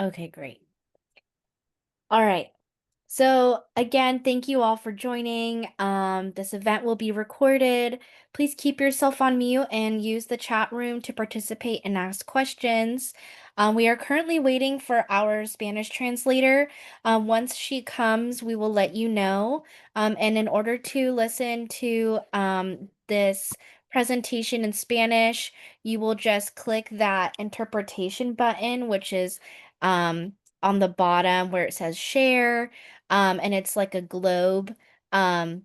Okay, great. All right. So again, thank you all for joining. This event will be recorded. Please keep yourself on mute and use the chat room to participate and ask questions. We are currently waiting for our Spanish translator. Once she comes, we will let you know. And in order to listen to this presentation in Spanish, you will just click that interpretation button, which is um, on the bottom where it says share, and it's like a globe. Um,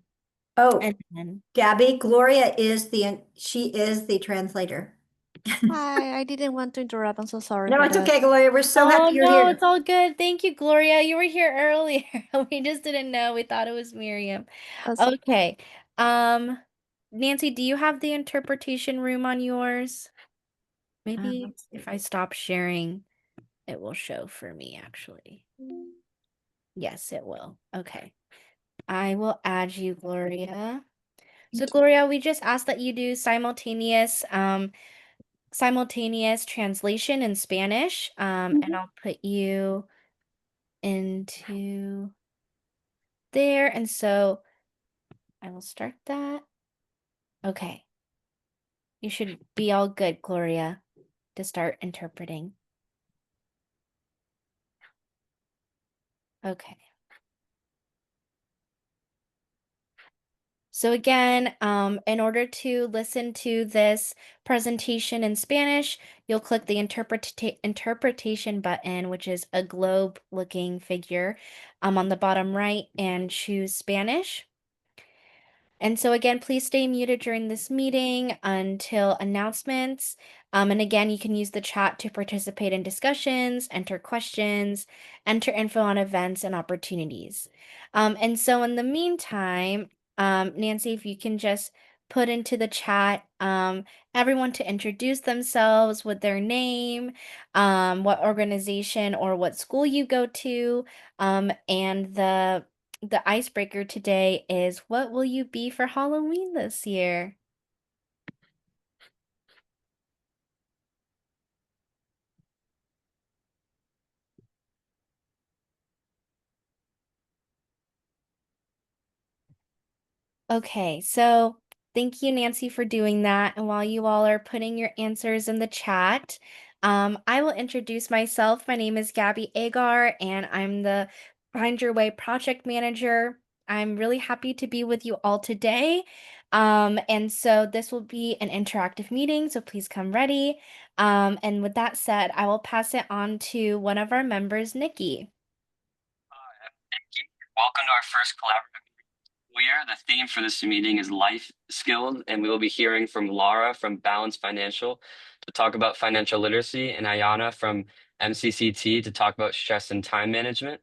Oh, and then Gabby, Gloria is she is the translator. Hi, I didn't want to interrupt. I'm so sorry No, for it's that. okay, Gloria. We're so oh happy you're no, it's here. all good. Thank you, Gloria. You were here earlier. We just didn't know. We thought it was Miriam. As- Okay. Um, Nancy, do you have the interpretation room on yours? Maybe Let's if see. I stop sharing, it will show for me actually. Yes, it will. Okay. I will add you, Gloria. So Gloria, we just asked that you do simultaneous translation in Spanish. And I'll put you into there. And so I will start that. Okay. You should be all good, Gloria, to start interpreting. Okay. So again, in order to listen to this presentation in Spanish, you'll click the interpretation button, which is a globe-looking figure, on the bottom right, and choose Spanish. And so again, please stay muted during this meeting until announcements. And again, you can use the chat to participate in discussions, enter questions, enter info on events and opportunities. And so in the meantime, Nancy, if you can just put into the chat everyone to introduce themselves with their name, what organization or what school you go to, and the icebreaker today is, what will you be for Halloween this year? Okay, so thank you, Nancy, for doing that. And while you all are putting your answers in the chat, I will introduce myself. My name is Gabby Agar, and I'm the Find Your Way project manager. I'm really happy to be with you all today. And so this will be an interactive meeting, so please come ready. And with that said, I will pass it on to one of our members, Nikki. Thank you. Welcome to our first collaborative meeting. The theme for this meeting is life skills, and we will be hearing from Laura from Balance Financial to talk about financial literacy, and Ayana from MCCT to talk about stress and time management.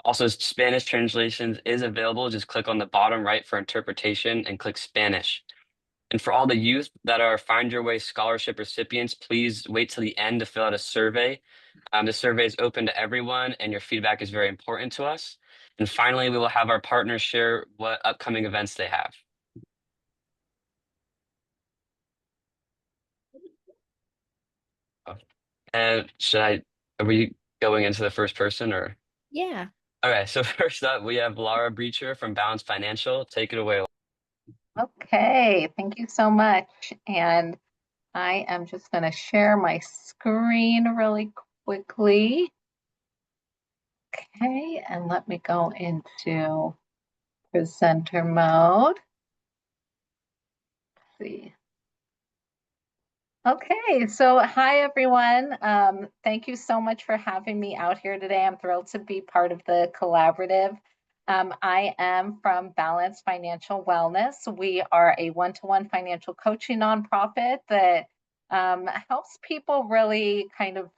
Also, Spanish translations is available. Just click on the bottom right for interpretation and click Spanish. And for all the youth that are Find Your Way scholarship recipients, please wait till the end to fill out a survey. The survey is open to everyone, and your feedback is very important to us. And finally, we will have our partners share what upcoming events they have. Oh, and are we going into the first person or? Yeah. Okay, so first up, we have Laura Breacher from Balance Financial. Take it away. Okay, thank you so much. And I am just going to share my screen really quickly. Okay, and let me go into presenter mode. Let's see. Okay, so hi everyone. Thank you so much for having me out here today. I'm thrilled to be part of the collaborative. I am from Balance Financial Wellness. We are a one-to-one financial coaching nonprofit that helps people really kind of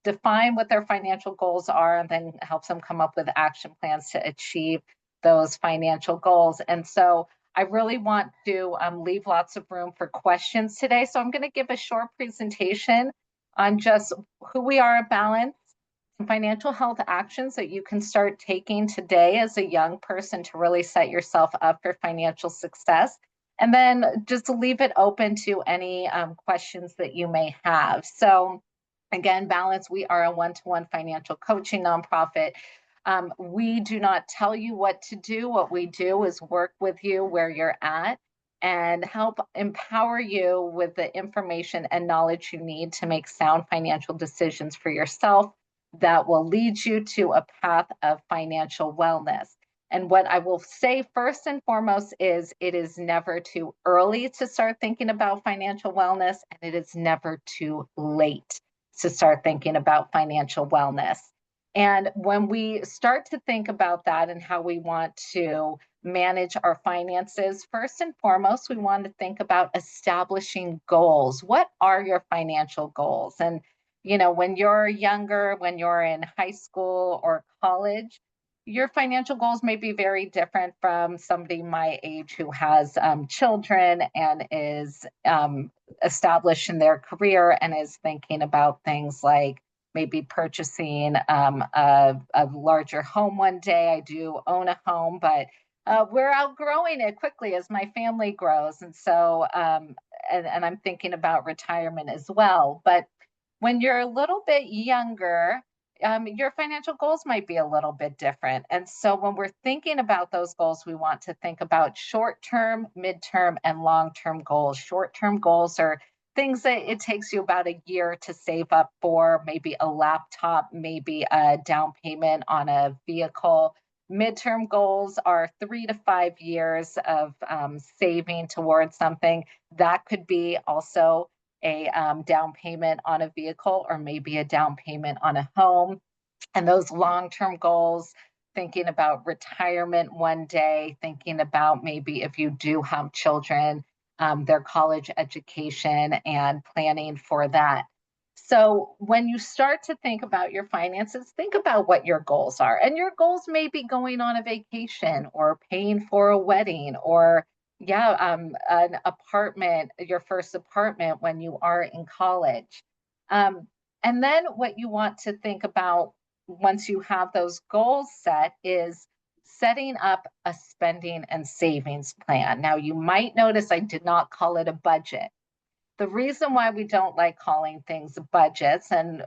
define what their financial goals are and then helps them come up with action plans to achieve those financial goals. And so I really want to leave lots of room for questions today. So I'm going to give a short presentation on just who we are at Balance and financial health actions that you can start taking today as a young person to really set yourself up for financial success. And then just to leave it open to any questions that you may have. So Again, Balance, we are a one-to-one financial coaching nonprofit. We do not tell you what to do. What we do is work with you where you're at and help empower you with the information and knowledge you need to make sound financial decisions for yourself that will lead you to a path of financial wellness. And what I will say first and foremost is it is never too early to start thinking about financial wellness, and it is never too late to start thinking about financial wellness. And when we start to think about that and how we want to manage our finances, first and foremost, we want to think about establishing goals. What are your financial goals? And, you know, when you're younger, when you're in high school or college, your financial goals may be very different from somebody my age who has children and is established in their career and is thinking about things like maybe purchasing a larger home one day. I do own a home, but we're outgrowing it quickly as my family grows. And so, and I'm thinking about retirement as well. But when you're a little bit younger, your financial goals might be a little bit different. And so when we're thinking about those goals, we want to think about short-term, mid-term, and long-term goals. Short-term goals are things that it takes you about a year to save up for, maybe a laptop, maybe a down payment on a vehicle. Midterm goals are 3 to 5 years of saving towards something. That could be also a down payment on a vehicle or maybe a down payment on a home. And those long-term goals, thinking about retirement one day, thinking about maybe if you do have children, their college education and planning for that. So when you start to think about your finances, think about what your goals are. And your goals may be going on a vacation or paying for a wedding or an apartment, your first apartment when you are in college. And then what you want to think about once you have those goals set is setting up a spending and savings plan. Now, you might notice I did not call it a budget. The reason why we don't like calling things budgets and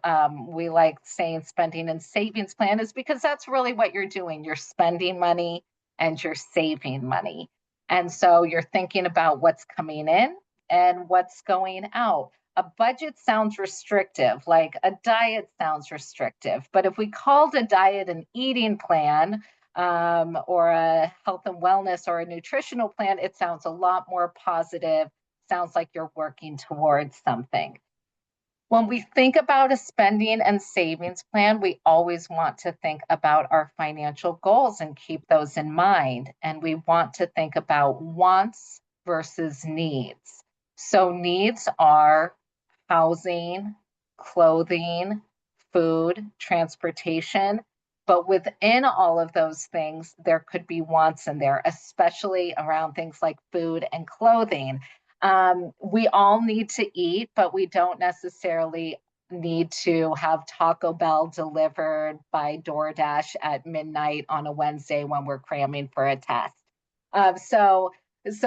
we like saying spending and savings plan is because that's really what you're doing. You're spending money and you're saving money. And so you're thinking about what's coming in and what's going out. A budget sounds restrictive, like a diet sounds restrictive. But if we called a diet an eating plan or a health and wellness or a nutritional plan, it sounds a lot more positive. Sounds like you're working towards something. When we think about a spending and savings plan, we always want to think about our financial goals and keep those in mind. And we want to think about wants versus needs. So needs are housing, clothing, food, transportation. But within all of those things, there could be wants in there, especially around things like food and clothing. We all need to eat, but we don't necessarily need to have Taco Bell delivered by DoorDash at midnight on a Wednesday when we're cramming for a test. So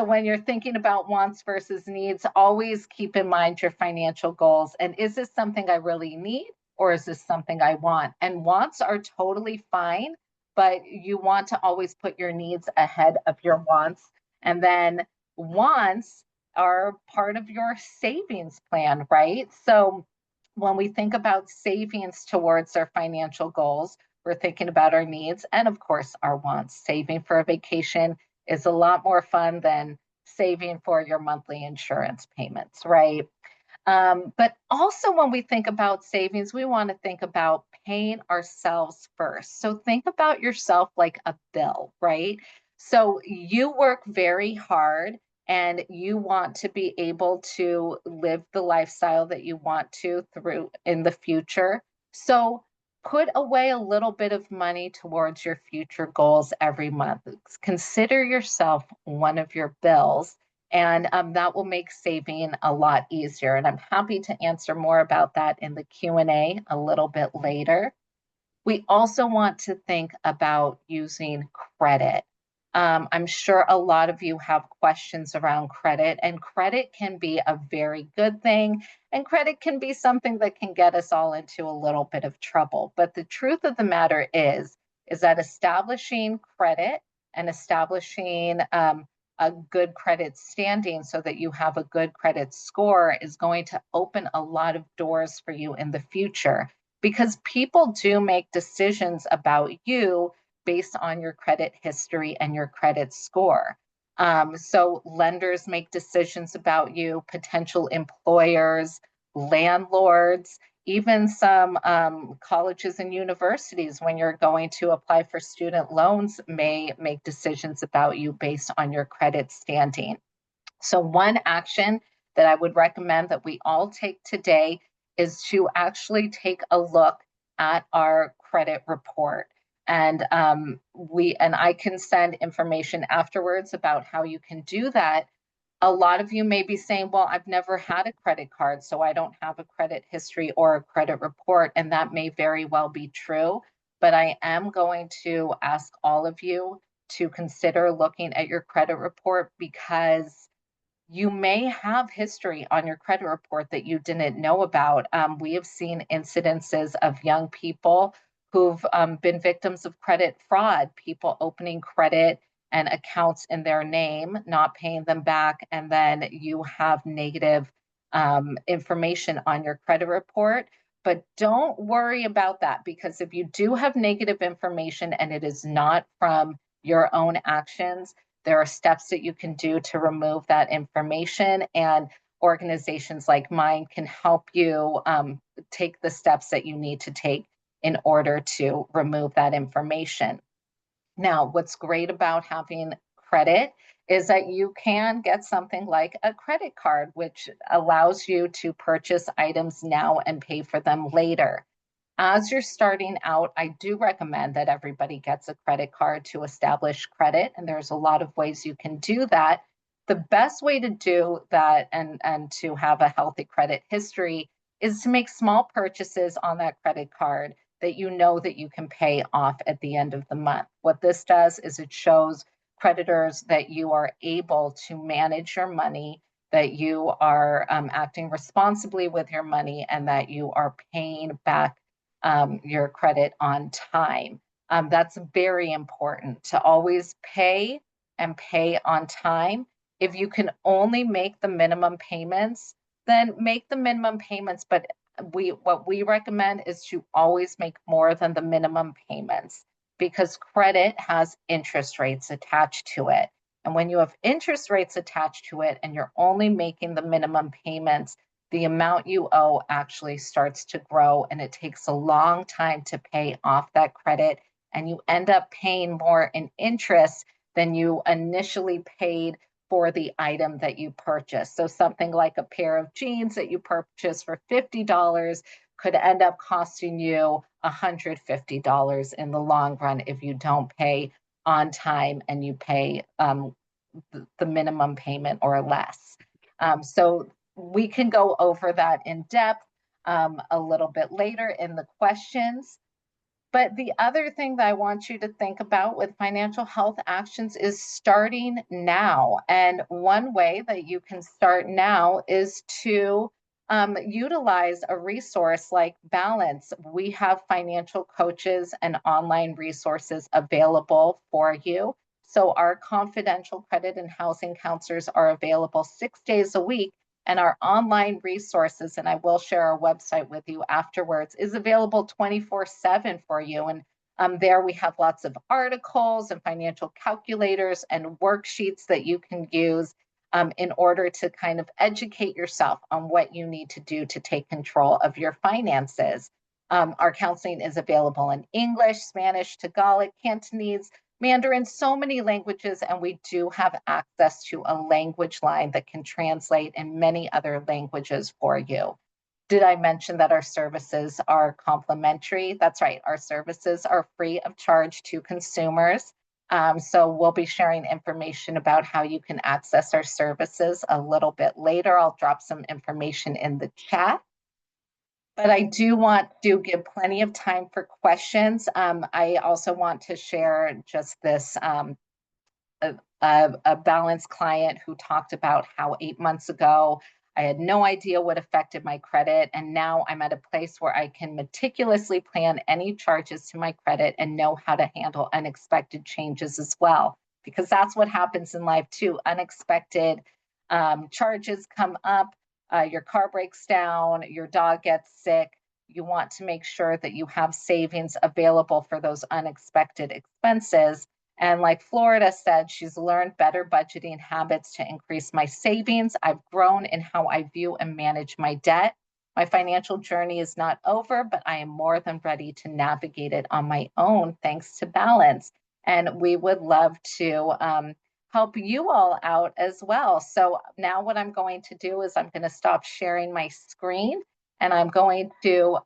when you're thinking about wants versus needs, always keep in mind your financial goals. And is this something I really need or is this something I want? And wants are totally fine, but you want to always put your needs ahead of your wants. And then wants are part of your savings plan, right? So when we think about savings towards our financial goals, we're thinking about our needs and, of course, our wants. Saving for a vacation is a lot more fun than saving for your monthly insurance payments, right? But also, when we think about savings, we want to think about paying ourselves first. So think about yourself like a bill, right? So you work very hard and you want to be able to live the lifestyle that you want to through in the future. So put away a little bit of money towards your future goals every month. Consider yourself one of your bills and that will make saving a lot easier. And I'm happy to answer more about that in the Q&A a little bit later. We also want to think about using credit. I'm sure a lot of you have questions around credit, and credit can be a very good thing, and credit can be something that can get us all into a little bit of trouble. But the truth of the matter is that establishing credit and establishing a good credit standing so that you have a good credit score is going to open a lot of doors for you in the future, because people do make decisions about you based on your credit history and your credit score. So lenders make decisions about you, potential employers, landlords, even some colleges and universities, when you're going to apply for student loans, may make decisions about you based on your credit standing. So one action that I would recommend that we all take today is to actually take a look at our credit report. And I can send information afterwards about how you can do that. A lot of you may be saying, well, I've never had a credit card, so I don't have a credit history or a credit report, and that may very well be true. But I am going to ask all of you to consider looking at your credit report, because you may have history on your credit report that you didn't know about. We have seen incidences of young people who've been victims of credit fraud, people opening credit and accounts in their name, not paying them back, and then you have negative information on your credit report. But don't worry about that, because if you do have negative information and it is not from your own actions, there are steps that you can do to remove that information, and organizations like mine can help you take the steps that you need to take in order to remove that information. Now, what's great about having credit is that you can get something like a credit card, which allows you to purchase items now and pay for them later. As you're starting out, I do recommend that everybody gets a credit card to establish credit, and there's a lot of ways you can do that. The best way to do that and to have a healthy credit history is to make small purchases on that credit card that you know that you can pay off at the end of the month. What this does is it shows creditors that you are able to manage your money, that you are acting responsibly with your money, and that you are paying back your credit on time. That's very important, to always pay and pay on time. If you can only make the minimum payments, then make the minimum payments. But what we recommend is to always make more than the minimum payments, because credit has interest rates attached to it. And when you have interest rates attached to it and you're only making the minimum payments, the amount you owe actually starts to grow, and it takes a long time to pay off that credit, and you end up paying more in interest than you initially paid for the item that you purchased. So something like a pair of jeans that you purchased for $50 could end up costing you $150 in the long run if you don't pay on time and you pay the minimum payment or less. So we can go over that in depth a little bit later in the questions. But the other thing that I want you to think about with financial health actions is starting now. And one way that you can start now is to utilize a resource like Balance. We have financial coaches and online resources available for you. So our confidential credit and housing counselors are available 6 days a week, and our online resources, and I will share our website with you afterwards, is available 24/7 for you. And there we have lots of articles and financial calculators and worksheets that you can use in order to kind of educate yourself on what you need to do to take control of your finances. Our counseling is available in English, Spanish, Tagalog, Cantonese, Mandarin, so many languages, and we do have access to a language line that can translate in many other languages for you. Did I mention that our services are complimentary? That's right, our services are free of charge to consumers. So we'll be sharing information about how you can access our services a little bit later. I'll drop some information in the chat. But I do want to give plenty of time for questions. I also want to share just this a balanced client who talked about how 8 months ago I had no idea what affected my credit. And now I'm at a place where I can meticulously plan any charges to my credit and know how to handle unexpected changes as well. Because that's what happens in life too. Unexpected charges come up, your car breaks down, your dog gets sick. You want to make sure that you have savings available for those unexpected expenses. And like Florida said, she's learned better budgeting habits to increase my savings. I've grown in how I view and manage my debt. My financial journey is not over, but I am more than ready to navigate it on my own, thanks to Balance. And we would love to help you all out as well. So now what I'm going to do is I'm going to stop sharing my screen, and I'm going to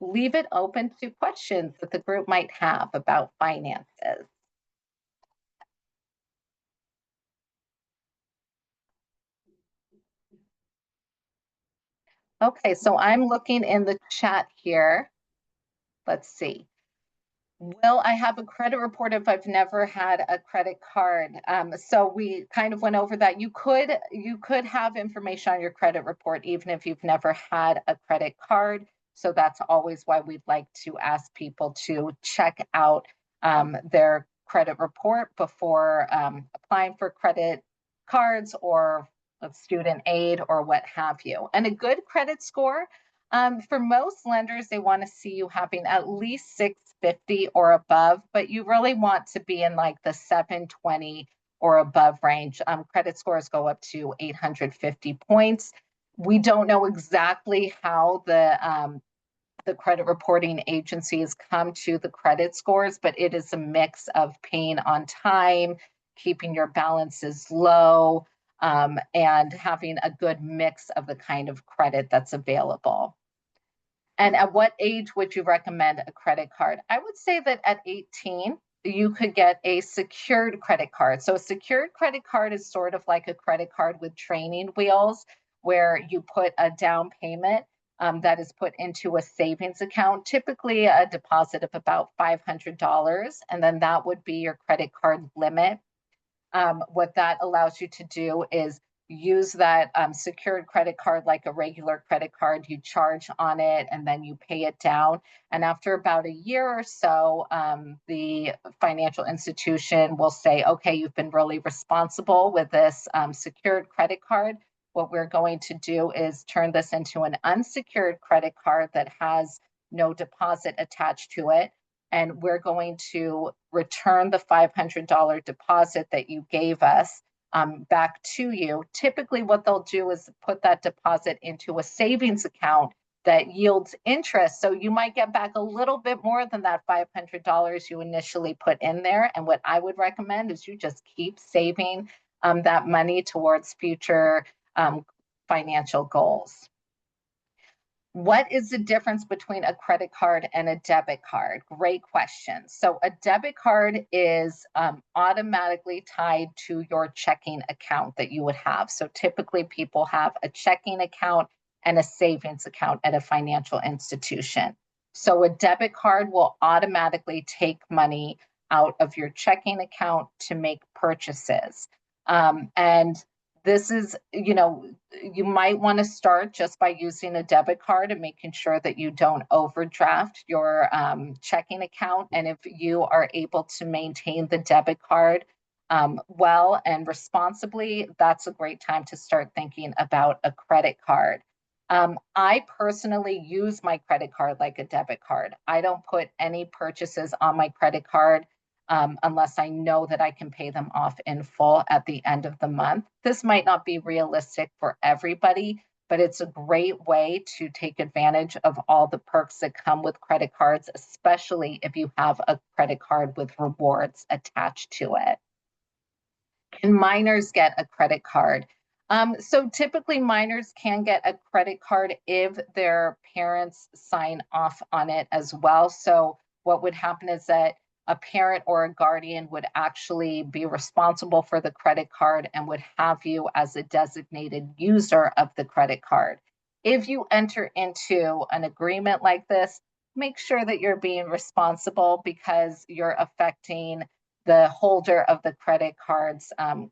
leave it open to questions that the group might have about finances. Okay, so I'm looking in the chat here. Let's see. Will I have a credit report if I've never had a credit card? So we kind of went over that. You could have information on your credit report even if you've never had a credit card. So that's always why we'd like to ask people to check out their credit report before applying for credit cards or student aid or what have you. And a good credit score, for most lenders, they want to see you having at least 650 or above, but you really want to be in like the 720 or above range. Credit scores go up to 850 points. We don't know exactly how the credit reporting agencies come to the credit scores, but it is a mix of paying on time, keeping your balances low, and having a good mix of the kind of credit that's available. And at what age would you recommend a credit card? I would say that at 18, you could get a secured credit card. So a secured credit card is sort of like a credit card with training wheels, where you put a down payment that is put into a savings account, typically a deposit of about $500. And then that would be your credit card limit. What that allows you to do is use that secured credit card like a regular credit card. You charge on it and then you pay it down. And after about a year or so, the financial institution will say, okay, you've been really responsible with this secured credit card. What we're going to do is turn this into an unsecured credit card that has no deposit attached to it. And we're going to return the $500 deposit that you gave us back to you. Typically, what they'll do is put that deposit into a savings account that yields interest. So you might get back a little bit more than that $500 you initially put in there. And what I would recommend is you just keep saving that money towards future financial goals. What is the difference between a credit card and a debit card? Great question. So a debit card is automatically tied to your checking account that you would have. So typically people have a checking account and a savings account at a financial institution. So a debit card will automatically take money out of your checking account to make purchases. And this is, you might want to start just by using a debit card and making sure that you don't overdraft your checking account. And if you are able to maintain the debit card well and responsibly, that's a great time to start thinking about a credit card. I personally use my credit card like a debit card. I don't put any purchases on my credit card unless I know that I can pay them off in full at the end of the month. This might not be realistic for everybody, but it's a great way to take advantage of all the perks that come with credit cards, especially if you have a credit card with rewards attached to it. Can minors get a credit card? So typically minors can get a credit card if their parents sign off on it as well. So what would happen is that a parent or a guardian would actually be responsible for the credit card and would have you as a designated user of the credit card. If you enter into an agreement like this, make sure that you're being responsible because you're affecting the holder of the credit card's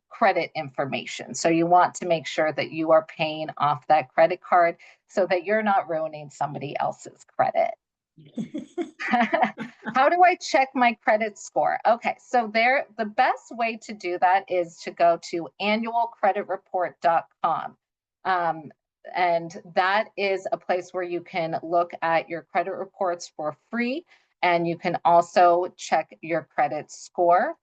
credit information. So you want to make sure that you are paying off that credit card so that you're not ruining somebody else's credit. How do I check my credit score? Okay, so the best way to do that is to go to annualcreditreport.com. And that is a place where you can look at your credit reports for free, and you can also check your credit score.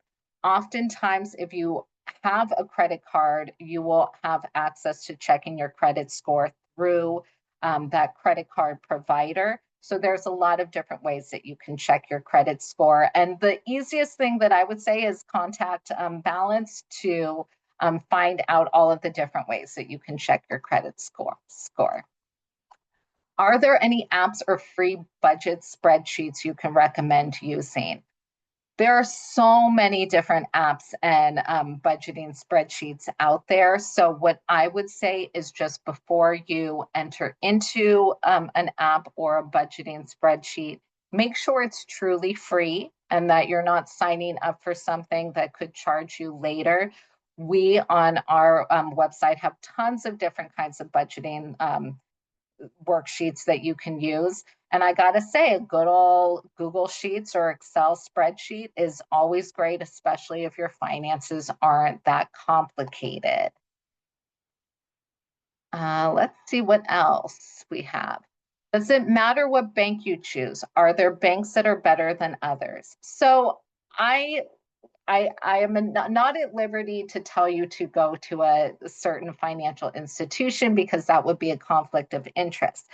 Oftentimes, if you have a credit card, you will have access to checking your credit score through that credit card provider. So there's a lot of different ways that you can check your credit score. And the easiest thing that I would say is contact Balance to find out all of the different ways that you can check your credit score. Are there any apps or free budget spreadsheets you can recommend using? There are so many different apps and budgeting spreadsheets out there. So what I would say is just before you enter into an app or a budgeting spreadsheet, make sure it's truly free and that you're not signing up for something that could charge you later. We on our website have tons of different kinds of budgeting worksheets that you can use. And I got to say, a good old Google Sheets or Excel spreadsheet is always great, especially if your finances aren't that complicated. Let's see what else we have. Does it matter what bank you choose? Are there banks that are better than others? So I am not at liberty to tell you to go to a certain financial institution because that would be a conflict of interest.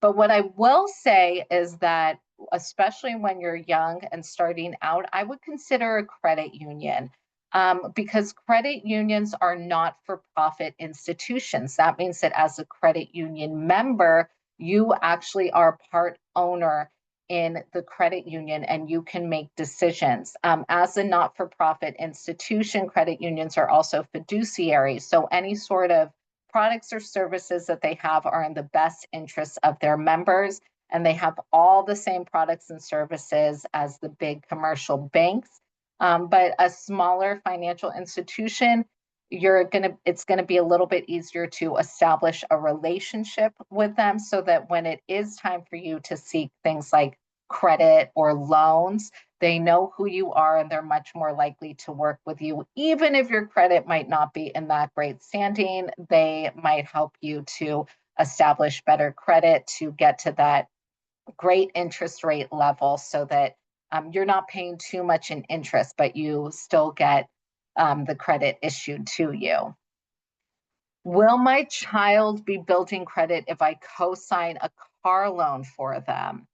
But what I will say is that, especially when you're young and starting out, I would consider a credit union because credit unions are not for profit institutions. That means that as a credit union member, you actually are part owner in the credit union and you can make decisions. As a not for profit institution, credit unions are also fiduciaries. So any sort of products or services that they have are in the best interests of their members, and they have all the same products and services as the big commercial banks. But a smaller financial institution, it's gonna be a little bit easier to establish a relationship with them so that when it is time for you to seek things like credit or loans, they know who you are and they're much more likely to work with you. Even if your credit might not be in that great standing, they might help you to establish better credit to get to that great interest rate level so that you're not paying too much in interest, but you still get the credit issued to you. Will my child be building credit if I co-sign a car loan for them?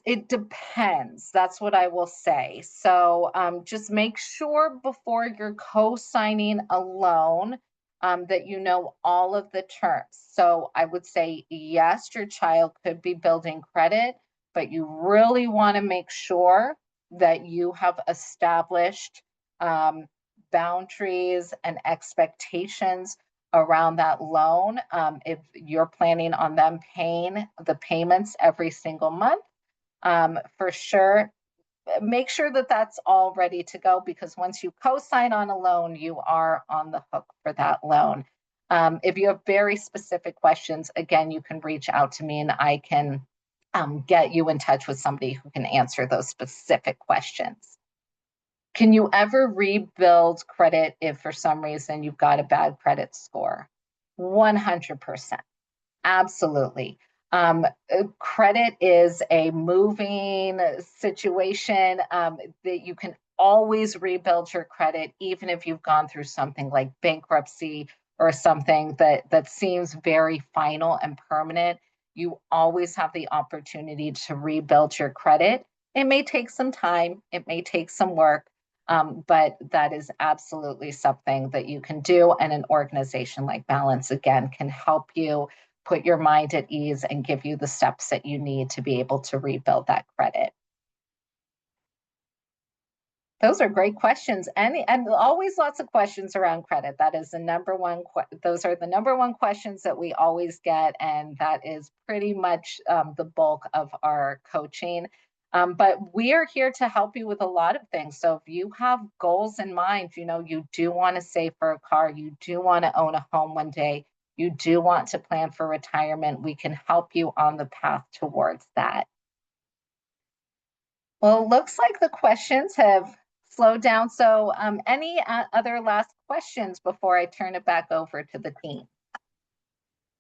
It depends. That's what I will say. So just make sure before you're co-signing a loan that you know all of the terms. So I would say, yes, your child could be building credit, but you really want to make sure that you have established boundaries and expectations around that loan. If you're planning on them paying the payments every single month, for sure, make sure that that's all ready to go because once you co-sign on a loan, you are on the hook for that loan. If you have very specific questions, again, you can reach out to me and I can get you in touch with somebody who can answer those specific questions. Can you ever rebuild credit if for some reason you've got a bad credit score? 100%. Absolutely. Credit is a moving situation that you can always rebuild your credit, even if you've gone through something like bankruptcy or something that seems very final and permanent. You always have the opportunity to rebuild your credit. It may take some time, it may take some work, but that is absolutely something that you can do. And an organization like Balance, again, can help you put your mind at ease and give you the steps that you need to be able to rebuild that credit. Those are great questions, and always lots of questions around credit. That is the number one. Those are the number one questions that we always get, and that is pretty much the bulk of our coaching. But we are here to help you with a lot of things. So if you have goals in mind, you do want to save for a car, you do want to own a home one day, you do want to plan for retirement, we can help you on the path towards that. Well, it looks like the questions have slowed down. So any other last questions before I turn it back over to the team?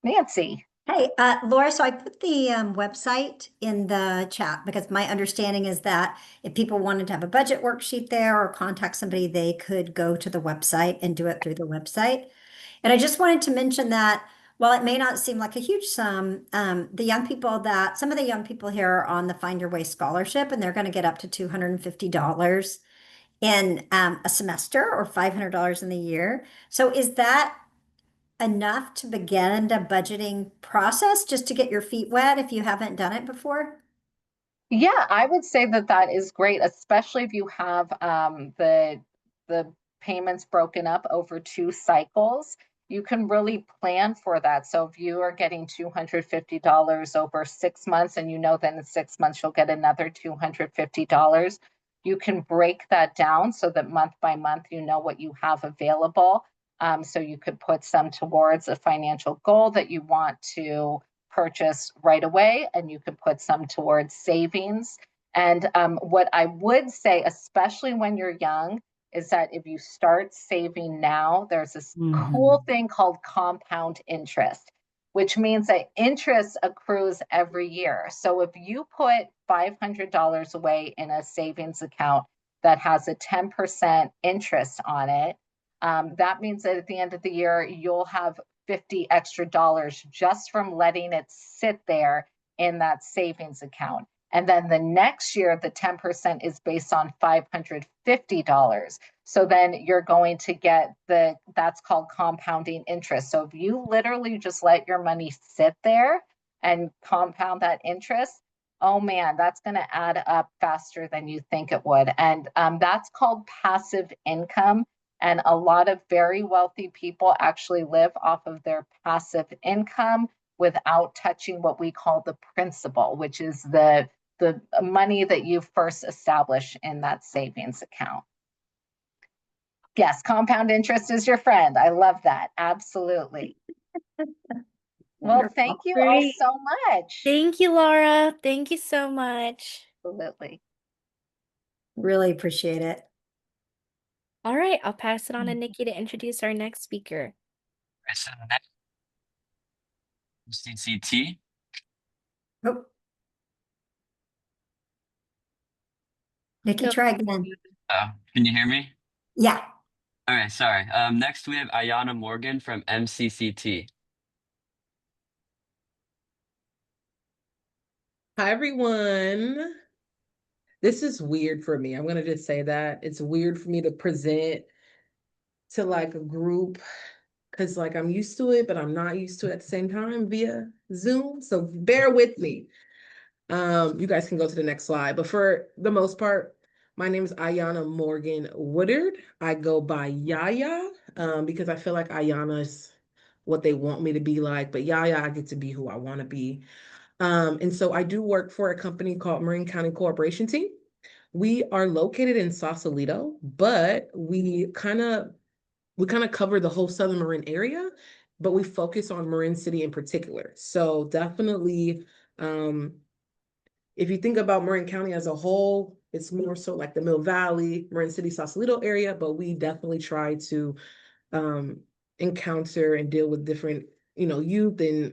Nancy. Hey, Laura, so I put the website in the chat because my understanding is that if people wanted to have a budget worksheet there or contact somebody, they could go to the website and do it through the website. And I just wanted to mention that while it may not seem like a huge sum, some of the young people here are on the Find Your Way scholarship, and they're going to get up to $250 in a semester or $500 in the year. So is that enough to begin the budgeting process just to get your feet wet if you haven't done it before? Yeah, I would say that that is great, especially if you have the payments broken up over 2 cycles. You can really plan for that. So if you are getting $250 over 6 months, and then in 6 months you'll get another $250, you can break that down so that month by month you know what you have available. So you could put some towards a financial goal that you want to purchase right away, and you could put some towards savings. And what I would say, especially when you're young, is that if you start saving now, there's this cool thing called compound interest, which means that interest accrues every year. So if you put $500 away in a savings account that has a 10% interest on it, that means that at the end of the year, you'll have $50 extra just from letting it sit there in that savings account. And then the next year, the 10% is based on $550. So then you're going to get that's called compounding interest. So if you literally just let your money sit there and compound that interest, oh man, that's going to add up faster than you think it would. And that's called passive income. And a lot of very wealthy people actually live off of their passive income without touching what we call the principal, which is the money that you first establish in that savings account. Yes, compound interest is your friend. I love that. Absolutely. Well, thank you all Great. so much. Thank you, Laura. Thank you so much. Absolutely. Really appreciate it. All right, I'll pass it on to Nikki to introduce our next speaker. So next, CCT. Oh. Nikki, So- try again. Can you hear me? Yeah. All right, sorry. Next we have Ayana Morgan from MCCT. Hi, everyone. This is weird for me. I'm going to just say that. It's weird for me to present to like a group because like I'm used to it, but I'm not used to it at the same time via Zoom. So bear with me. You guys can go to the next slide. But for the most part, my name is Ayana Morgan Woodard. I go by Yaya because I feel like Ayana is what they want me to be like. But Yaya, I get to be who I want to be. And so I do work for a company called Marin County Corporation Team. We are located in Sausalito, but we kind of cover the whole Southern Marin area, but we focus on Marin City in particular. So definitely, if you think about Marin County as a whole, it's more so like the Mill Valley, Marin City, Sausalito area, but we definitely try to encounter and deal with different, youth and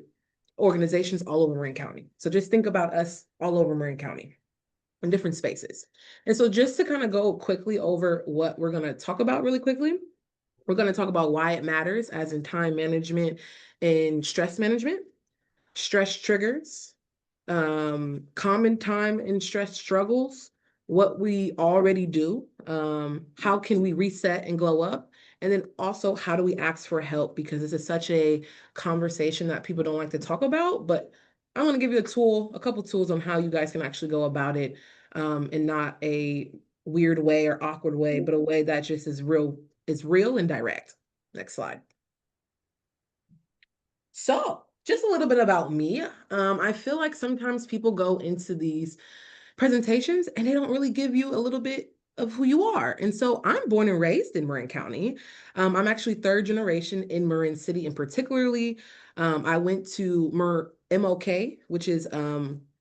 organizations all over Marin County. So just think about us all over Marin County in different spaces. And so just to kind of go quickly over what we're going to talk about really quickly, we're going to talk about why it matters, as in time management and stress management, stress triggers, common time and stress struggles, what we already do, how can we reset and glow up, and then also how do we ask for help, because this is such a conversation that people don't like to talk about. But I'm going to give you a couple tools on how you guys can actually go about it, in not a weird way or awkward way, but a way that just is real and direct. Next slide. So just a little bit about me. I feel like sometimes people go into these presentations, and they don't really give you a little bit of who you are. And so I'm born and raised in Marin County. I'm actually third generation in Marin City, and particularly, I went to MOK, which is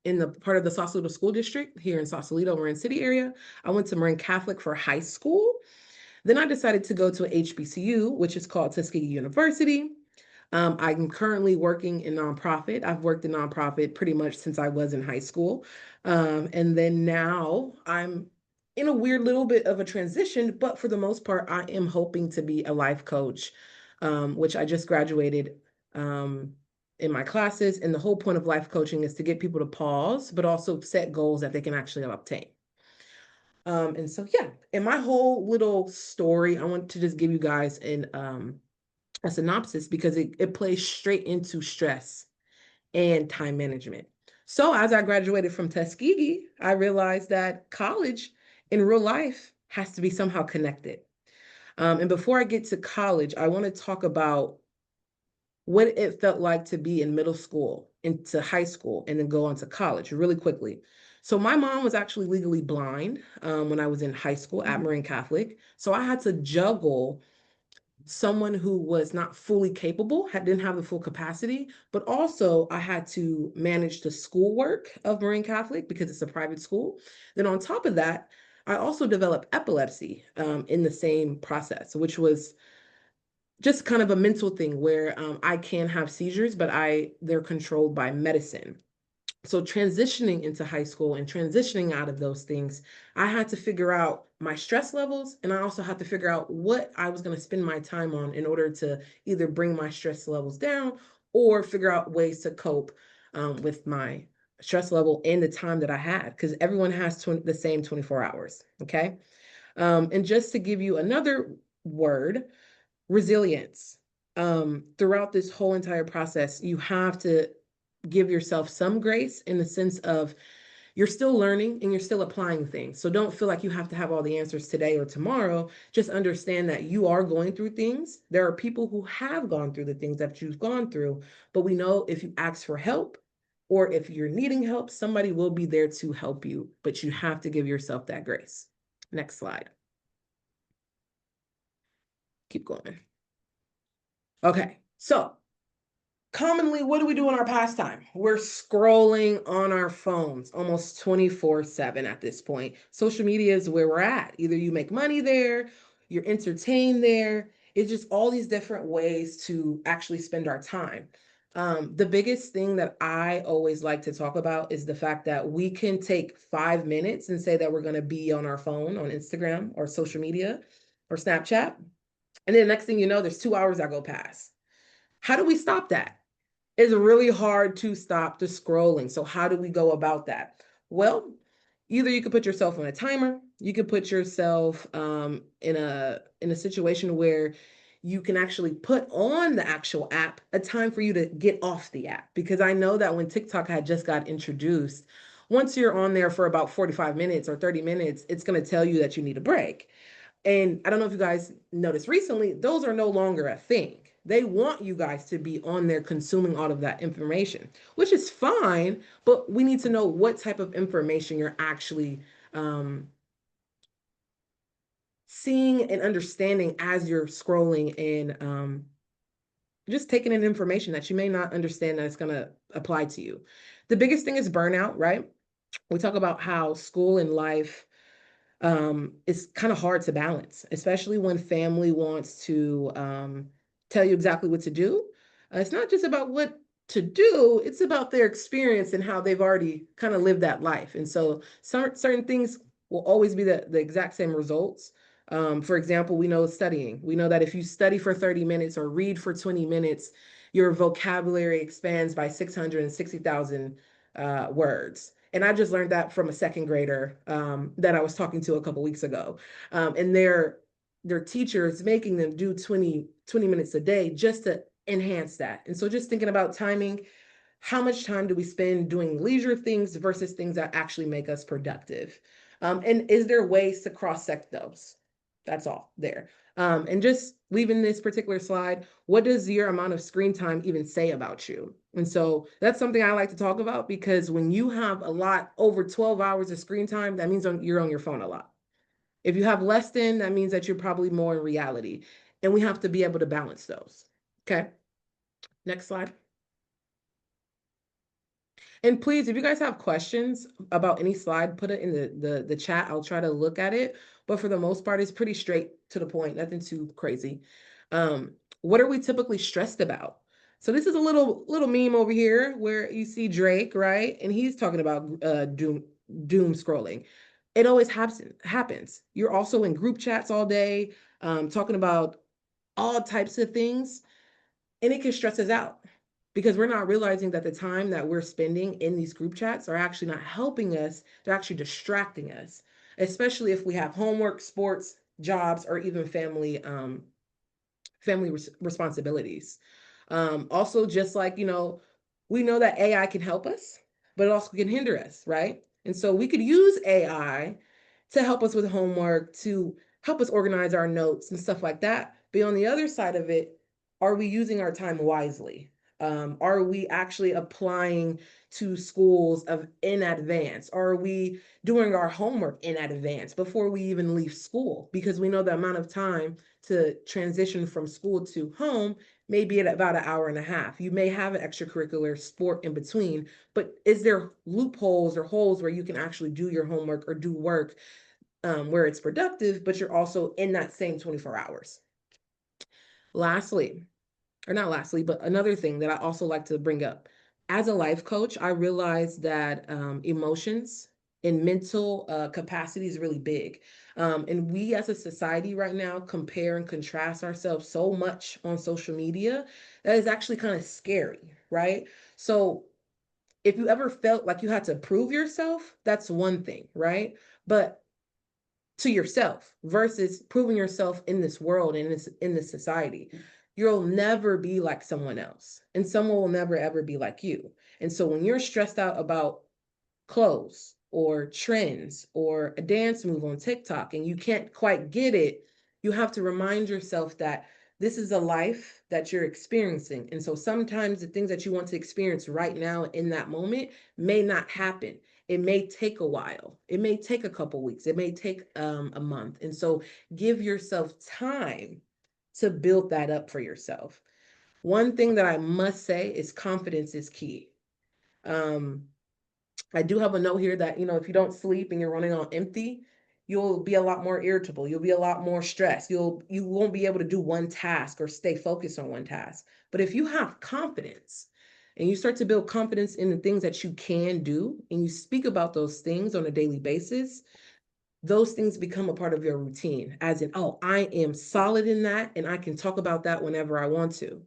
in the part of the Sausalito School District here in Sausalito, Marin City area. I went to Marin Catholic for high school. Then I decided to go to a HBCU, which is called Tuskegee University. I'm currently working in nonprofit. I've worked in nonprofit pretty much since I was in high school. And then now I'm in a weird little bit of a transition, but for the most part, I am hoping to be a life coach, which I just graduated in my classes. And the whole point of life coaching is to get people to pause, but also set goals that they can actually obtain. And so, yeah, in my whole little story, I want to just give you guys a synopsis because it plays straight into stress and time management. So as I graduated from Tuskegee, I realized that college in real life has to be somehow connected. And before I get to college, I want to talk about what it felt like to be in middle school, into high school, and then go on to college really quickly. So my mom was actually legally blind when I was in high school at Marin Catholic. So I had to juggle someone who was not fully capable, didn't have the full capacity, but also I had to manage the schoolwork of Marin Catholic because it's a private school. Then on top of that, I also developed epilepsy in the same process, which was just kind of a mental thing where I can have seizures, but they're controlled by medicine. So transitioning into high school and transitioning out of those things, I had to figure out my stress levels, and I also had to figure out what I was going to spend my time on in order to either bring my stress levels down or figure out ways to cope with my stress level and the time that I had, because everyone has the same 24 hours. Okay. And just to give you another word, resilience. Throughout this whole entire process, you have to give yourself some grace in the sense of you're still learning and you're still applying things. So don't feel like you have to have all the answers today or tomorrow. Just understand that you are going through things. There are people who have gone through the things that you've gone through, but we know if you ask for help or if you're needing help, somebody will be there to help you, but you have to give yourself that grace. Next slide. Keep going. Okay, so commonly, what do we do in our pastime? We're scrolling on our phones almost 24/7 at this point. Social media is where we're at. Either you make money there, you're entertained there. It's just all these different ways to actually spend our time. The biggest thing that I always like to talk about is the fact that we can take 5 minutes and say that we're going to be on our phone, on Instagram or social media or Snapchat. And then the next thing you know, there's 2 hours that go past. How do we stop that? It's really hard to stop the scrolling. So how do we go about that? Well, either you could put yourself on a timer, you could put yourself in a situation where you can actually put on the actual app a time for you to get off the app. Because I know that when TikTok had just got introduced, once you're on there for about 45 minutes or 30 minutes, it's going to tell you that you need a break. And I don't know if you guys noticed recently, those are no longer a thing. They want you guys to be on there consuming all of that information, which is fine, but we need to know what type of information you're actually seeing and understanding as you're scrolling and just taking in information that you may not understand that it's going to apply to you. The biggest thing is burnout, right? We talk about how school and life it's kind of hard to balance, especially when family wants to tell you exactly what to do. It's not just about what to do, it's about their experience and how they've already kind of lived that life. And so certain things will always be the exact same results. For example, we know studying. We know that if you study for 30 minutes or read for 20 minutes, your vocabulary expands by 660,000 words. And I just learned that from a second grader that I was talking to a couple weeks ago. And their teacher is making them do 20 minutes a day just to enhance that. And so just thinking about timing, how much time do we spend doing leisure things versus things that actually make us productive? And is there ways to cross-sect those? That's all there. And just leaving this particular slide, what does your amount of screen time even say about you? And so that's something I like to talk about, because when you have a lot over 12 hours of screen time, that means you're on your phone a lot. If you have less than, that means that you're probably more in reality. And we have to be able to balance those. Okay. Next slide. And please, if you guys have questions about any slide, put it in the chat. I'll try to look at it. But for the most part, it's pretty straight to the point, nothing too crazy. What are we typically stressed about? So this is a little meme over here where you see Drake, right? And he's talking about doom scrolling. It always happens. You're also in group chats all day, talking about all types of things, and it can stress us out, because we're not realizing that the time that we're spending in these group chats are actually not helping us. They're actually distracting us, especially if we have homework, sports, jobs, or even family responsibilities. Also, just like, we know that AI can help us, but it also can hinder us, right? And so we could use AI to help us with homework, to help us organize our notes and stuff like that. But on the other side of it, are we using our time wisely? Are we actually applying to schools in advance? Are we doing our homework in advance before we even leave school? Because we know the amount of time to transition from school to home may be at about an hour and a half. You may have an extracurricular sport in between, but is there loopholes or holes where you can actually do your homework or do work where it's productive, but you're also in that same 24 hours? Lastly, or not lastly, but another thing that I also like to bring up. As a life coach, I realized that emotions and mental capacity is really big. And we as a society right now compare and contrast ourselves so much on social media that is actually kind of scary, right? So if you ever felt like you had to prove yourself, that's one thing, right? But to yourself versus proving yourself in this world and in this society, you'll never be like someone else, and someone will never ever be like you. And so when you're stressed out about clothes or trends or a dance move on TikTok and you can't quite get it, you have to remind yourself that this is a life that you're experiencing. And so sometimes the things that you want to experience right now in that moment may not happen. It may take a while. It may take a couple weeks. It may take a month. And so give yourself time to build that up for yourself. One thing that I must say is confidence is key. I do have a note here that, if you don't sleep and you're running on empty, you'll be a lot more irritable. You'll be a lot more stressed. You won't be able to do one task or stay focused on one task. But if you have confidence and you start to build confidence in the things that you can do, and you speak about those things on a daily basis, those things become a part of your routine, as in, oh, I am solid in that and I can talk about that whenever I want to.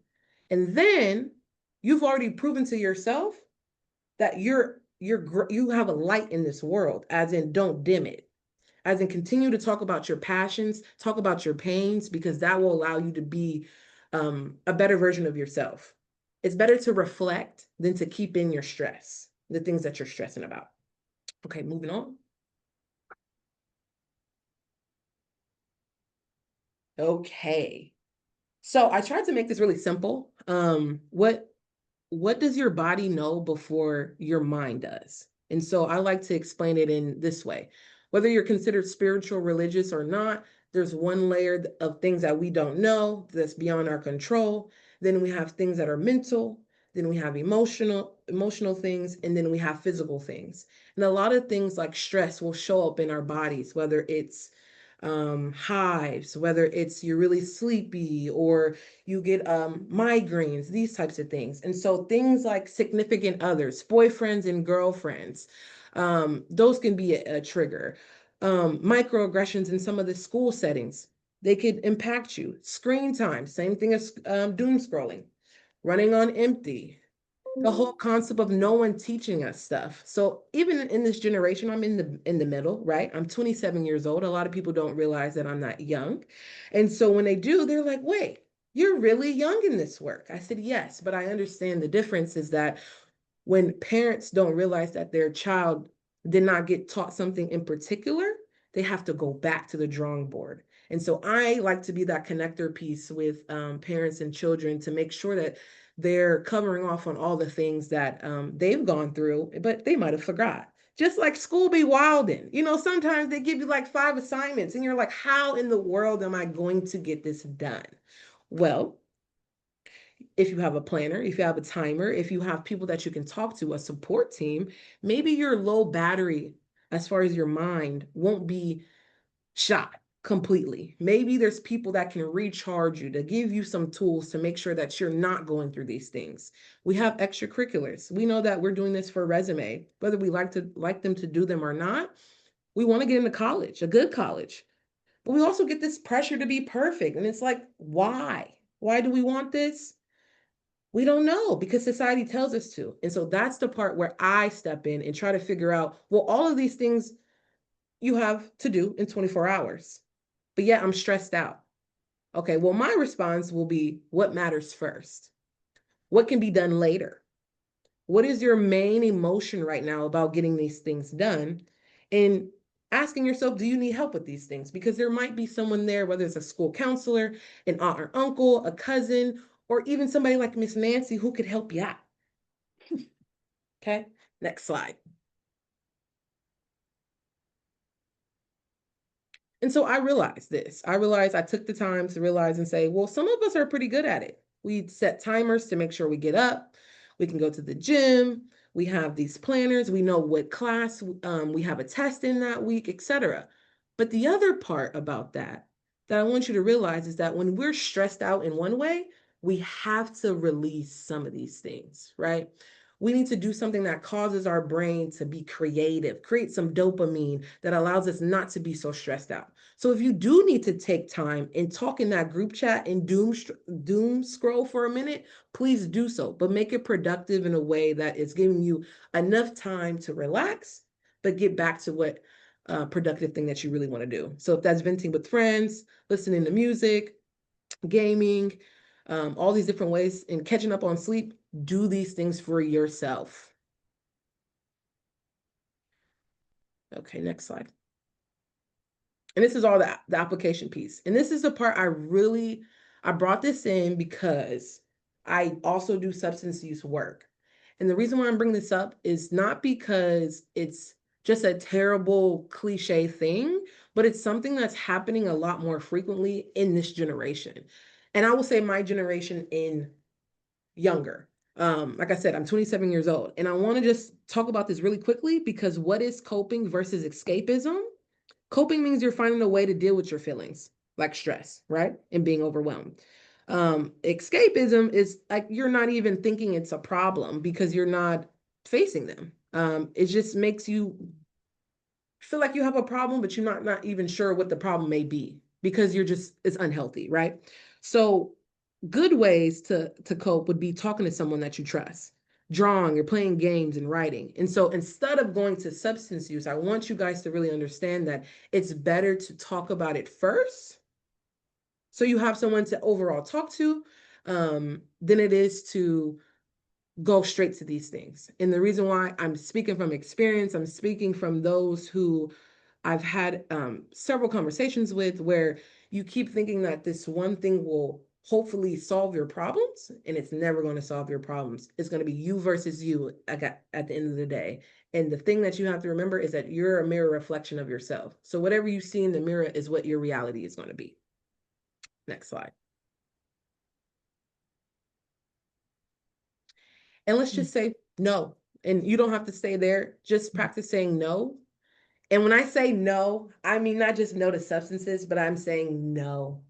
And then you've already proven to yourself that you have a light in this world, as in don't dim it, as in continue to talk about your passions, talk about your pains, because that will allow you to be a better version of yourself. It's better to reflect than to keep in your stress, the things that you're stressing about. Okay, moving on. Okay, so I tried to make this really simple. What does your body know before your mind does? And so I like to explain it in this way. Whether you're considered spiritual, religious, or not, there's one layer of things that we don't know that's beyond our control. Then we have things that are mental. Then we have emotional things, and then we have physical things. And a lot of things like stress will show up in our bodies, whether it's hives, whether it's you're really sleepy or you get migraines, these types of things. And so things like significant others, boyfriends and girlfriends, those can be a trigger. Microaggressions in some of the school settings, they could impact you. Screen time, same thing as doom scrolling, running on empty, the whole concept of no one teaching us stuff. So even in this generation, I'm in the middle, right? I'm 27 years old. A lot of people don't realize that I'm not young. And so when they do, they're like, wait, you're really young in this work. I said, yes, but I understand the difference is that when parents don't realize that their child did not get taught something in particular, they have to go back to the drawing board. And so I like to be that connector piece with parents and children to make sure that they're covering off on all the things that they've gone through, but they might have forgot. Just like school be wildin'. You know, sometimes they give you like 5 assignments and you're like, how in the world am I going to get this done? Well, if you have a planner, if you have a timer, if you have people that you can talk to, a support team, maybe your low battery as far as your mind won't be shot completely. Maybe there's people that can recharge you, to give you some tools to make sure that you're not going through these things. We have extracurriculars. We know that we're doing this for a resume, whether we like them to do them or not. We want to get into college, a good college. But we also get this pressure to be perfect. And it's like, why? Why do we want this? We don't know because society tells us to. And so that's the part where I step in and try to figure out, well, all of these things you have to do in 24 hours, but yet I'm stressed out. Okay, well, my response will be what matters first? What can be done later? What is your main emotion right now about getting these things done? And asking yourself, do you need help with these things? Because there might be someone there, whether it's a school counselor, an aunt or uncle, a cousin, or even somebody like Miss Nancy who could help you out. Okay, next slide. And so I realized this. I realized I took the time to realize and say, well, some of us are pretty good at it. We set timers to make sure we get up. We can go to the gym. We have these planners. We know what class we have a test in that week, etc. But the other part about that I want you to realize is that when we're stressed out in one way, we have to release some of these things, right? We need to do something that causes our brain to be creative, create some dopamine that allows us not to be so stressed out. So if you do need to take time and talk in that group chat and doom scroll for a minute, please do so, but make it productive in a way that is giving you enough time to relax, but get back to what productive thing that you really want to do. So if that's venting with friends, listening to music, gaming, all these different ways, and catching up on sleep, do these things for yourself. Okay, next slide. And this is all the application piece. And this is the part I brought this in because I also do substance use work. And the reason why I'm bringing this up is not because it's just a terrible cliche thing, but it's something that's happening a lot more frequently in this generation. And I will say my generation in younger. Like I said, I'm 27 years old, and I want to just talk about this really quickly because what is coping versus escapism? Coping means you're finding a way to deal with your feelings, like stress, right? And being overwhelmed. Escapism is like you're not even thinking it's a problem because you're not facing them. It just makes you feel like you have a problem, but you're not even sure what the problem may be because it's unhealthy, right? So good ways to cope would be talking to someone that you trust, drawing or playing games and writing. And so instead of going to substance use, I want you guys to really understand that it's better to talk about it first, so you have someone to overall talk to, than it is to go straight to these things. And the reason why I'm speaking from experience, I'm speaking from those who I've had several conversations with, where you keep thinking that this one thing will hopefully solve your problems, and it's never going to solve your problems. It's going to be you versus you at the end of the day. And the thing that you have to remember is that you're a mirror reflection of yourself. So whatever you see in the mirror is what your reality is going to be. Next slide. And let's just say no. And you don't have to stay there. Just practice saying no. And when I say no, I mean not just no to substances, but I'm saying no.